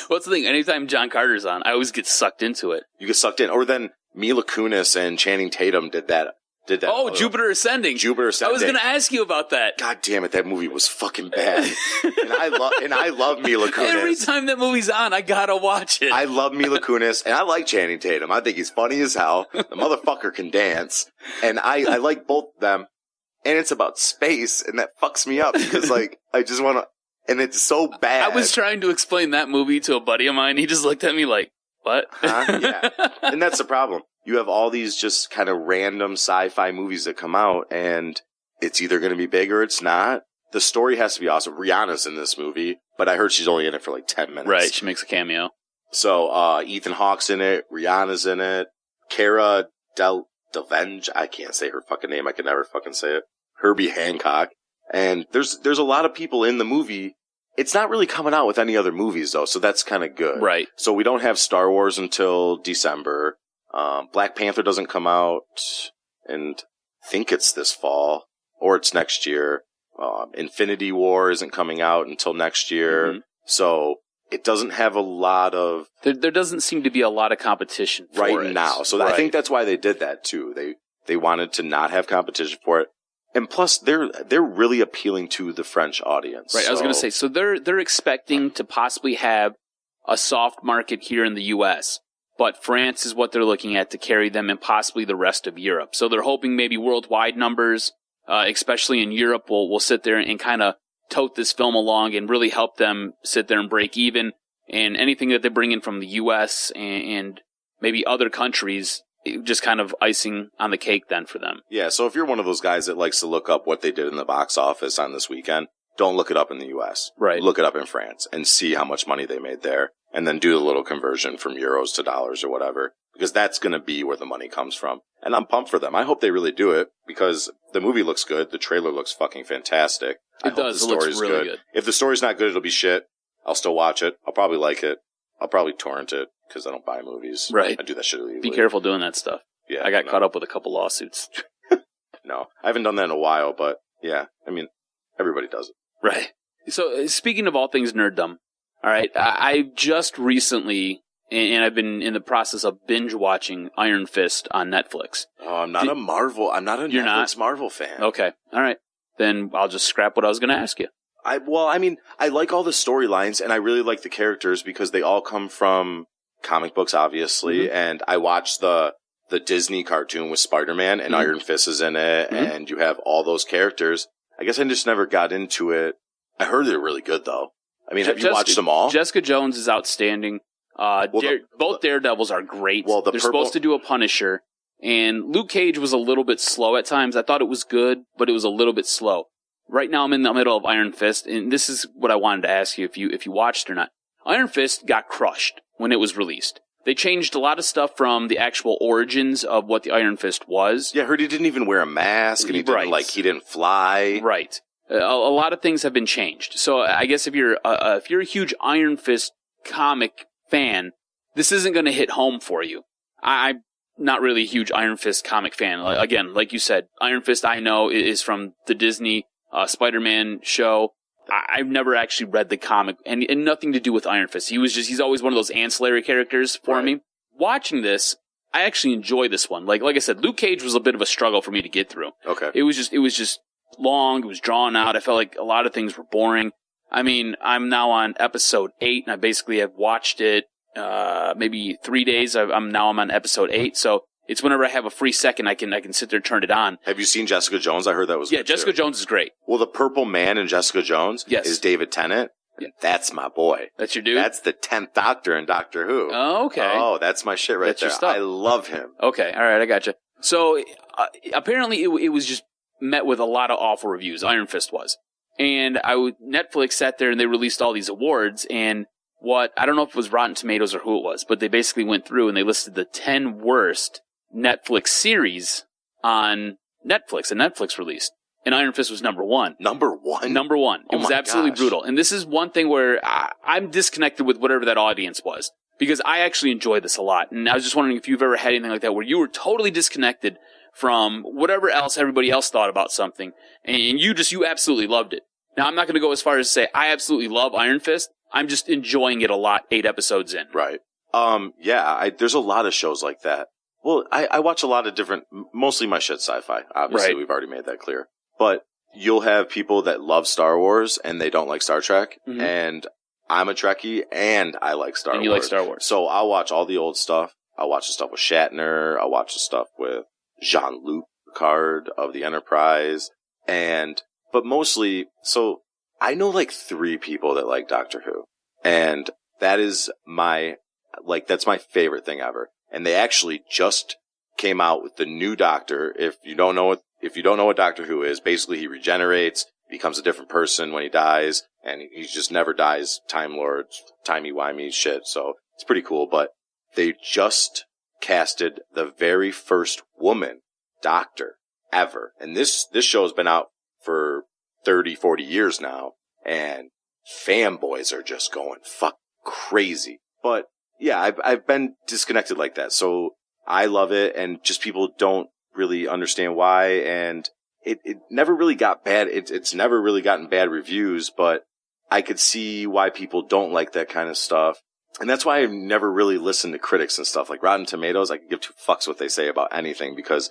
What's the thing? Anytime John Carter's on, I always get sucked into it. You get sucked in. Or then Mila Kunis and Channing Tatum did that. Oh, Jupiter Ascending. Jupiter Ascending. I was going to ask you about that. God damn it, that movie was fucking bad. and I love Mila Kunis. Every time that movie's on, I gotta watch it. I love Mila Kunis, and I like Channing Tatum. I think he's funny as hell. The motherfucker can dance. And I like both of them. And it's about space, and that fucks me up because, like, I just want to, and it's so bad. I was trying to explain that movie to a buddy of mine. He just looked at me like, what? Huh? Yeah. And that's the problem. You have all these just kind of random sci-fi movies that come out, and it's either going to be big or it's not. The story has to be awesome. Rihanna's in this movie, but I heard she's only in it for like 10 minutes. Right, she makes a cameo. So, Ethan Hawke's in it, Rihanna's in it, Cara Delevingne, I can't say her fucking name, I can never fucking say it, Herbie Hancock, and there's a lot of people in the movie. It's not really coming out with any other movies though, so that's kind of good. Right. So we don't have Star Wars until December. Black Panther doesn't come out, and I think it's this fall, or it's next year. Infinity War isn't coming out until next year. Mm-hmm. So it doesn't have a lot of... There doesn't seem to be a lot of competition for right now. So I think that's why they did that too. They wanted to not have competition for it. And plus, they're really appealing to the French audience. Right, I was going to say, so they're expecting to possibly have a soft market here in the U.S., but France is what they're looking at to carry them and possibly the rest of Europe. So they're hoping maybe worldwide numbers, especially in Europe, will sit there and kind of tote this film along and really help them sit there and break even. And anything that they bring in from the U.S. and maybe other countries, just kind of icing on the cake then for them. Yeah, so if you're one of those guys that likes to look up what they did in the box office on this weekend, don't look it up in the U.S. Right. Look it up in France and see how much money they made there. And then do the little conversion from euros to dollars or whatever, because that's going to be where the money comes from. And I'm pumped for them. I hope they really do it because the movie looks good. The trailer looks fucking fantastic. It does. It looks really good. If the story's not good, it'll be shit. I'll still watch it. I'll probably like it. I'll probably torrent it because I don't buy movies. Right. I do that shit illegally. Be careful doing that stuff. Yeah. I got caught up with a couple lawsuits. No, I haven't done that in a while, but yeah, I mean, everybody does it. Right. So speaking of all things nerddom, all right, I just recently, and I've been in the process of binge watching Iron Fist on Netflix. Oh, I'm not a Netflix Marvel fan. Okay, all right. Then I'll just scrap what I was going to ask you. I like all the storylines, and I really like the characters because they all come from comic books, obviously. Mm-hmm. And I watched the Disney cartoon with Spider-Man, and mm-hmm. Iron Fist is in it, mm-hmm. and you have all those characters. I guess I just never got into it. I heard they're really good, though. I mean, have you watched them all? Jessica Jones is outstanding. Both Daredevils are great. Well, they're supposed to do a Punisher, and Luke Cage was a little bit slow at times. I thought it was good, but it was a little bit slow. Right now, I'm in the middle of Iron Fist, and this is what I wanted to ask you if you watched or not. Iron Fist got crushed when it was released. They changed a lot of stuff from the actual origins of what the Iron Fist was. Yeah, I heard he didn't even wear a mask, and he didn't fly. Right. A lot of things have been changed. So I guess if you're a huge Iron Fist comic fan, this isn't going to hit home for you. I'm not really a huge Iron Fist comic fan. Again, like you said, Iron Fist I know is from the Disney Spider-Man show. I've never actually read the comic, and nothing to do with Iron Fist. He's always one of those ancillary characters for me. Watching this, I actually enjoy this one. Like I said, Luke Cage was a bit of a struggle for me to get through. Okay. It was just long, it was drawn out. I felt like a lot of things were boring. I mean, I'm now on episode 8, and I basically have watched it maybe 3 days. I'm on episode 8, so it's whenever I have a free second, I can sit there and turn it on. Have you seen Jessica Jones? I heard that was good Jessica too. Jones is great. Well, the Purple Man in Jessica Jones is David Tennant. Yeah. That's my boy. That's your dude? That's the 10th Doctor in Doctor Who. Oh, okay. Oh, that's my shit right there. I love him. Okay, all right, I gotcha. So, apparently it was just met with a lot of awful reviews. Iron Fist was. And Netflix sat there and they released all these awards, and I don't know if it was Rotten Tomatoes or who it was, but they basically went through and they listed the 10 worst Netflix series on Netflix, and Netflix released. And Iron Fist was number 1. Number 1? Number 1. It was absolutely brutal. And this is one thing where I'm disconnected with whatever that audience was, because I actually enjoy this a lot. And I was just wondering if you've ever had anything like that where you were totally disconnected from whatever else everybody else thought about something, and you absolutely loved it. Now, I'm not going to go as far as to say I absolutely love Iron Fist. I'm just enjoying it a lot 8 episodes in. Right. There's a lot of shows like that. Well, I watch a lot of different, mostly my shit's sci-fi. Obviously, We've already made that clear. But you'll have people that love Star Wars and they don't like Star Trek. Mm-hmm. And I'm a Trekkie and I like Star Wars. And you like Star Wars. So I'll watch all the old stuff. I'll watch the stuff with Shatner. I'll watch the stuff with Jean-Luc Picard of the Enterprise. But mostly, so I know like 3 people that like Doctor Who. And that is that's my favorite thing ever. And they actually just came out with the new Doctor. If you don't know what Doctor Who is, basically he regenerates, becomes a different person when he dies, and he just never dies. Time Lord, timey-wimey shit. So it's pretty cool. But they just casted the very first woman Doctor ever. And this show has been out for 30, 40 years now, and fanboys are just going fuck crazy. But yeah, I've been disconnected like that. So I love it, and just people don't really understand why, and it never really got bad. It's never really gotten bad reviews, but I could see why people don't like that kind of stuff. And that's why I've never really listened to critics and stuff. Like Rotten Tomatoes, I could give 2 fucks what they say about anything, because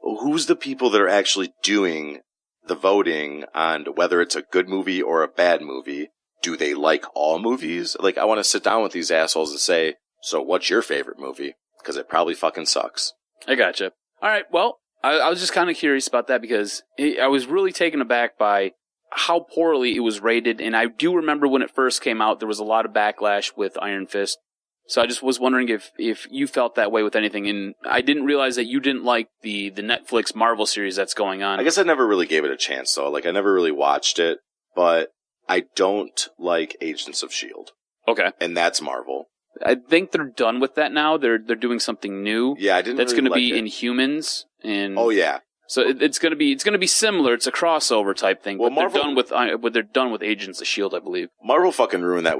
who's the people that are actually doing the voting on whether it's a good movie or a bad movie? Do they like all movies? Like, I want to sit down with these assholes and say, so what's your favorite movie? Because it probably fucking sucks. I gotcha. All right, well, I was just kind of curious about that, because I was really taken aback by how poorly it was rated. And I do remember when it first came out, there was a lot of backlash with Iron Fist. So I just was wondering if you felt that way with anything. And I didn't realize that you didn't like the Netflix Marvel series that's going on. I guess I never really gave it a chance, though. Like, I never really watched it, but I don't like Agents of S.H.I.E.L.D. Okay. And that's Marvel. I think they're done with that now. They're doing something new. Yeah, I didn't That's really going to be like Inhumans. And oh, yeah. So it's going to be similar. It's a crossover type thing. Well, but they're done with Agents of S.H.I.E.L.D., I believe. Marvel fucking ruined that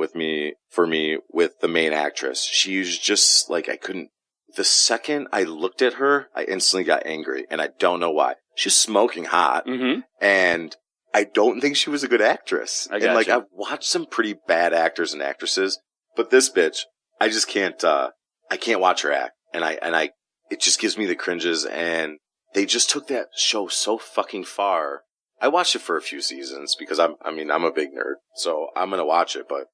for me with the main actress. She's just like, the second I looked at her, I instantly got angry, and I don't know why. She's smoking hot, and I don't think she was a good actress. I've watched some pretty bad actors and actresses, but this bitch, I just can't, I can't watch her act. And it just gives me the cringes, and they just took that show so fucking far. I watched it for a few seasons because I'm a big nerd, so I'm gonna watch it, but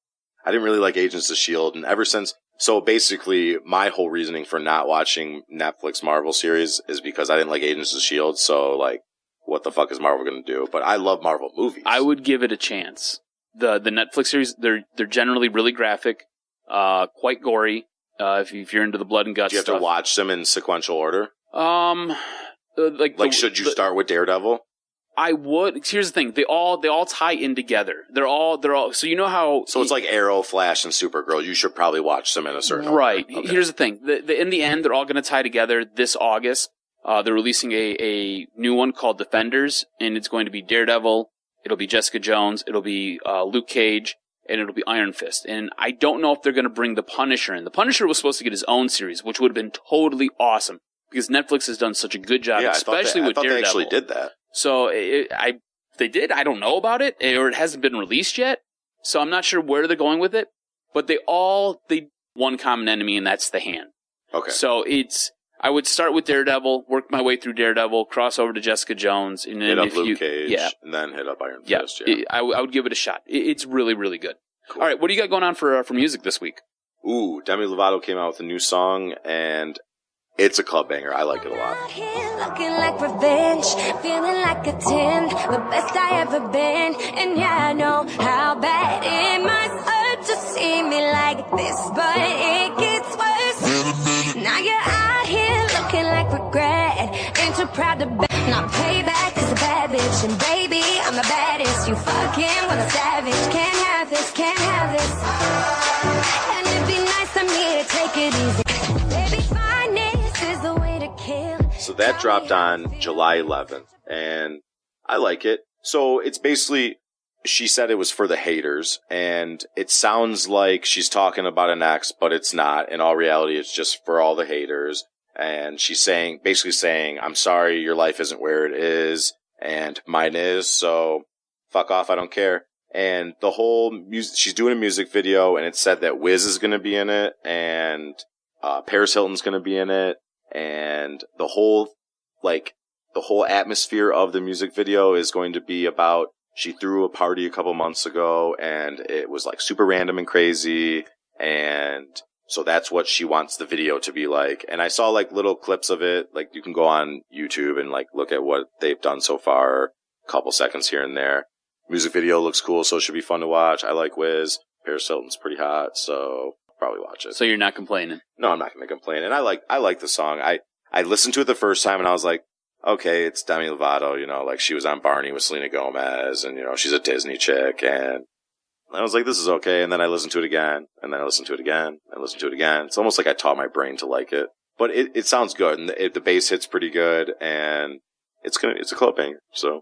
I didn't really like Agents of S.H.I.E.L.D. And ever since, so basically my whole reasoning for not watching Netflix Marvel series is because I didn't like Agents of S.H.I.E.L.D., so like, what the fuck is Marvel gonna do? But I love Marvel movies. I would give it a chance. The Netflix series, they're generally really graphic. quite gory. If you're into the blood and guts Do you have stuff. to watch them in sequential order? Should you start with Daredevil? I would. Here's the thing: they all tie in together. They're all. So you know how. So it's like Arrow, Flash, and Supergirl. You should probably watch them in a certain right. order. Okay. Here's the thing: in the end, they're all going to tie together this August. They're releasing a new one called Defenders, and it's going to be Daredevil. It'll be Jessica Jones. It'll be Luke Cage, and it'll be Iron Fist. And I don't know if they're going to bring the Punisher in. The Punisher was supposed to get his own series, which would have been totally awesome because Netflix has done such a good job, especially with Daredevil. They actually did that. So they did. I don't know about it, or it hasn't been released yet. So I'm not sure where they're going with it. But they one common enemy, and that's the Hand. Okay. So I would start with Daredevil, work my way through Daredevil, cross over to Jessica Jones, and then hit up Luke Cage, and then hit up Iron Fist. Yeah. I would give it a shot. It's really, really good. Cool. All right, what do you got going on for music this week? Ooh, Demi Lovato came out with a new song, and it's a club banger. I like it a lot. Looking like revenge, feeling like a 10, the best I ever been. And yeah, I know how bad it must hurt to see me like this, but it gets worse. Now you're out here looking like regret, ain't too proud to bet. Now payback is a bad bitch, and baby, I'm the baddest. You fucking with a savage, can't have this, can't have this. And it'd be nice of me to take it easy. Baby, finest is the way to kill. So that dropped on July 11th, and I like it. So it's basically, she said it was for the haters, and it sounds like she's talking about an ex, but it's not. In all reality, it's just for all the haters. And she's basically saying, I'm sorry, your life isn't where it is, and mine is, so fuck off, I don't care. And the whole music, she's doing a music video, and it said that Wiz is going to be in it, and Paris Hilton's going to be in it, and the whole atmosphere of the music video is going to be about, she threw a party a couple months ago, and it was like super random and crazy, and so that's what she wants the video to be like. And I saw like little clips of it, like you can go on YouTube and like look at what they've done so far, a couple seconds here and there. Music video looks cool, so it should be fun to watch. I like Wiz. Paris Hilton's pretty hot, so I'll probably watch it. So you're not complaining? No, I'm not going to complain. And I like the song. I listened to it the first time and I was like, okay, it's Demi Lovato, like she was on Barney with Selena Gomez, and she's a Disney chick, and I was like, this is okay. And then I listened to it again, and then I listened to it again, and I listened to it again. It's almost like I taught my brain to like it, but it sounds good, and the bass hits pretty good, and it's a club banger. So,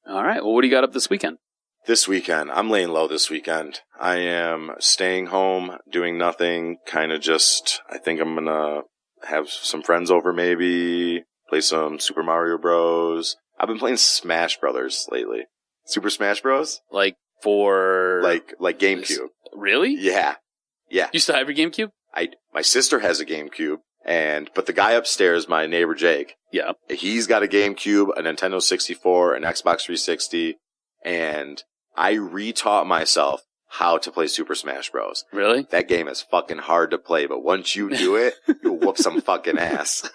all right. Well, what do you got up this weekend? This weekend, I'm laying low this weekend. I am staying home, doing nothing, kind of just, I think I'm gonna have some friends over maybe, play some Super Mario Bros. I've been playing Smash Brothers lately. Super Smash Bros? Like GameCube. Really? Yeah. You still have your GameCube? My sister has a GameCube, but the guy upstairs, my neighbor Jake, yeah, he's got a GameCube, a Nintendo 64, an Xbox 360, and I retaught myself how to play Super Smash Bros. Really? That game is fucking hard to play, but once you do it, you'll whoop some fucking ass.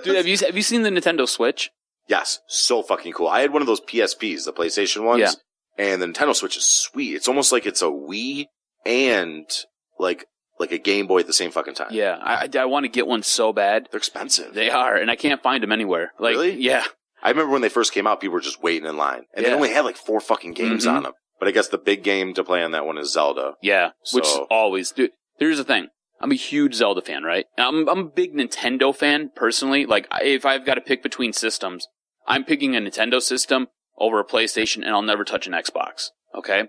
Dude, have you seen the Nintendo Switch? Yes, so fucking cool. I had one of those PSPs, the PlayStation ones. Yeah. And the Nintendo Switch is sweet. It's almost like it's a Wii and like a Game Boy at the same fucking time. Yeah, I want to get one so bad. They're expensive. They are, and I can't find them anywhere. Really? Yeah. I remember when they first came out, people were just waiting in line. And they only had like 4 fucking games on them. But I guess the big game to play on that one is Zelda. Yeah, which always... Dude, here's the thing. I'm a huge Zelda fan, right? I'm a big Nintendo fan, personally. Like, if I've got to pick between systems, I'm picking a Nintendo system over a PlayStation, and I'll never touch an Xbox. Okay?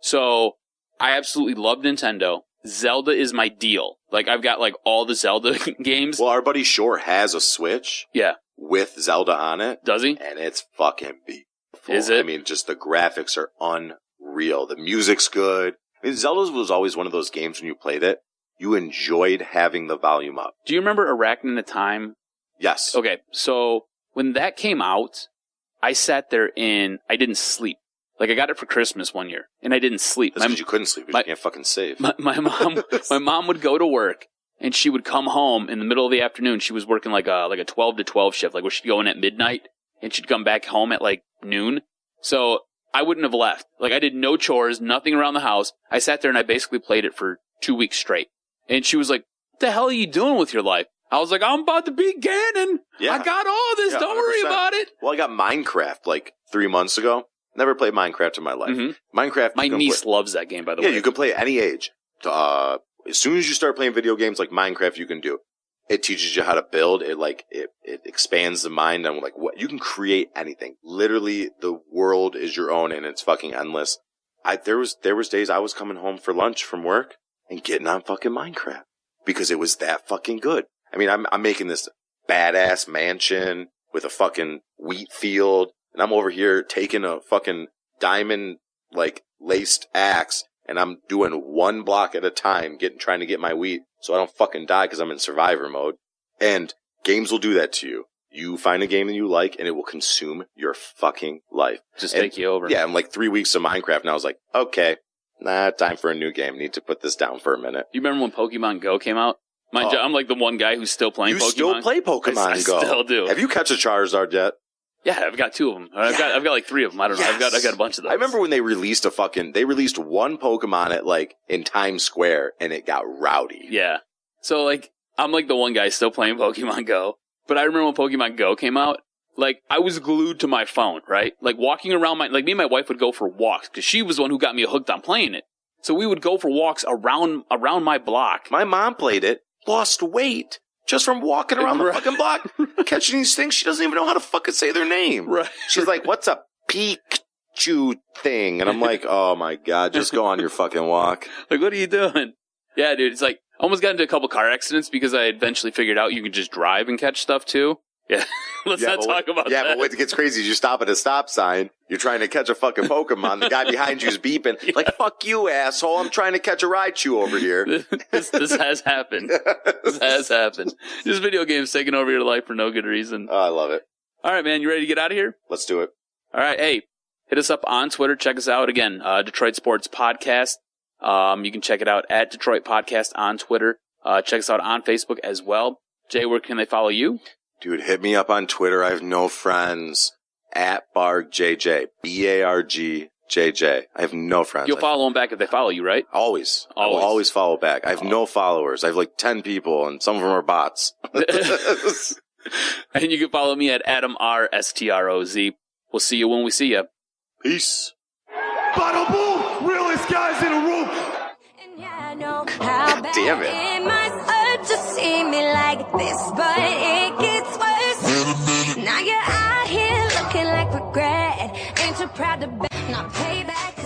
So, I absolutely love Nintendo. Zelda is my deal. Like, I've got, like, all the Zelda games. Well, our buddy Shore has a Switch. Yeah. With Zelda on it. Does he? And it's fucking beautiful. Is it? I mean, just the graphics are unreal. The music's good. I mean, Zelda was always one of those games when you played it, you enjoyed having the volume up. Do you remember Arachnid of Time? Yes. Okay, so when that came out, I sat there and I didn't sleep. Like, I got it for Christmas one year, and I didn't sleep. That's because you couldn't sleep, because you can't fucking save. My mom would go to work, and she would come home in the middle of the afternoon. She was working like a 12 to 12 shift, like where she'd go in at midnight, and she'd come back home at like noon. So I wouldn't have left. Like, I did no chores, nothing around the house. I sat there and I basically played it for 2 weeks straight. And she was like, what the hell are you doing with your life? I was like, I'm about to be Ganon. Yeah. I got all this. Yeah, Don't worry 100%. about it. Well, I got Minecraft like 3 months ago. Never played Minecraft in my life. Minecraft. My niece loves that game, by the way. Yeah, you can play at any age. As soon as you start playing video games like Minecraft, you can do. It teaches you how to build. It expands the mind on like what you can create anything. Literally, the world is your own and it's fucking endless. There was days I was coming home for lunch from work and getting on fucking Minecraft because it was that fucking good. I mean, I'm making this badass mansion with a fucking wheat field, and I'm over here taking a fucking diamond like laced axe, and I'm doing 1 block at a time, trying to get my wheat so I don't fucking die because I'm in survivor mode. And games will do that to you. You find a game that you like, and it will consume your fucking life. Just take you over. Yeah, I'm like 3 weeks of Minecraft, and I was like, okay, time for a new game. Need to put this down for a minute. You remember when Pokemon Go came out? Mind you, I'm like the one guy who's still playing Pokemon. You still play Pokemon I Go? I still do. Have you catch a Charizard yet? Yeah, I've got 2 of them. I've got like 3 of them. I don't know. Yes. I've got a bunch of those. I remember when they released one Pokemon at like in Times Square, and it got rowdy. Yeah. So like, I'm like the one guy still playing Pokemon Go. But I remember when Pokemon Go came out, like I was glued to my phone, right? Like walking around me and my wife would go for walks because she was the one who got me hooked on playing it. So we would go for walks around my block. My mom played it, lost weight just from walking around the fucking block, catching these things. She doesn't even know how to fucking say their name. Right. She's like, what's a Pikachu thing? And I'm like, oh my God, just go on your fucking walk. Like, what are you doing? Yeah, dude, it's like, I almost got into a couple car accidents because I eventually figured out you can just drive and catch stuff too. Yeah, let's not talk about that. Yeah, but what gets crazy is you stop at a stop sign, you're trying to catch a fucking Pokemon, the guy behind you is beeping, like, fuck you, asshole, I'm trying to catch a Raichu over here. This has happened. This has happened. This video game's taking over your life for no good reason. Oh, I love it. All right, man, you ready to get out of here? Let's do it. All right, hey, hit us up on Twitter. Check us out again, Detroit Sports Podcast. You can check it out at Detroit Podcast on Twitter. Check us out on Facebook as well. Jay, where can they follow you? Dude, hit me up on Twitter. I have no friends. At BargJJ. BARGJJ. I have no friends. You'll follow them back if they follow you, right? Always. I will always follow back. I have no followers. I have like 10 people, and some of them are bots. And you can follow me at AdamRStroz. We'll see you when we see you. Peace. Bada boom! Realest guys in the room! Damn it. It must hurt to see me like this, but it gets worse. Now you're out here looking like regret. Ain't you proud to bet? Not payback.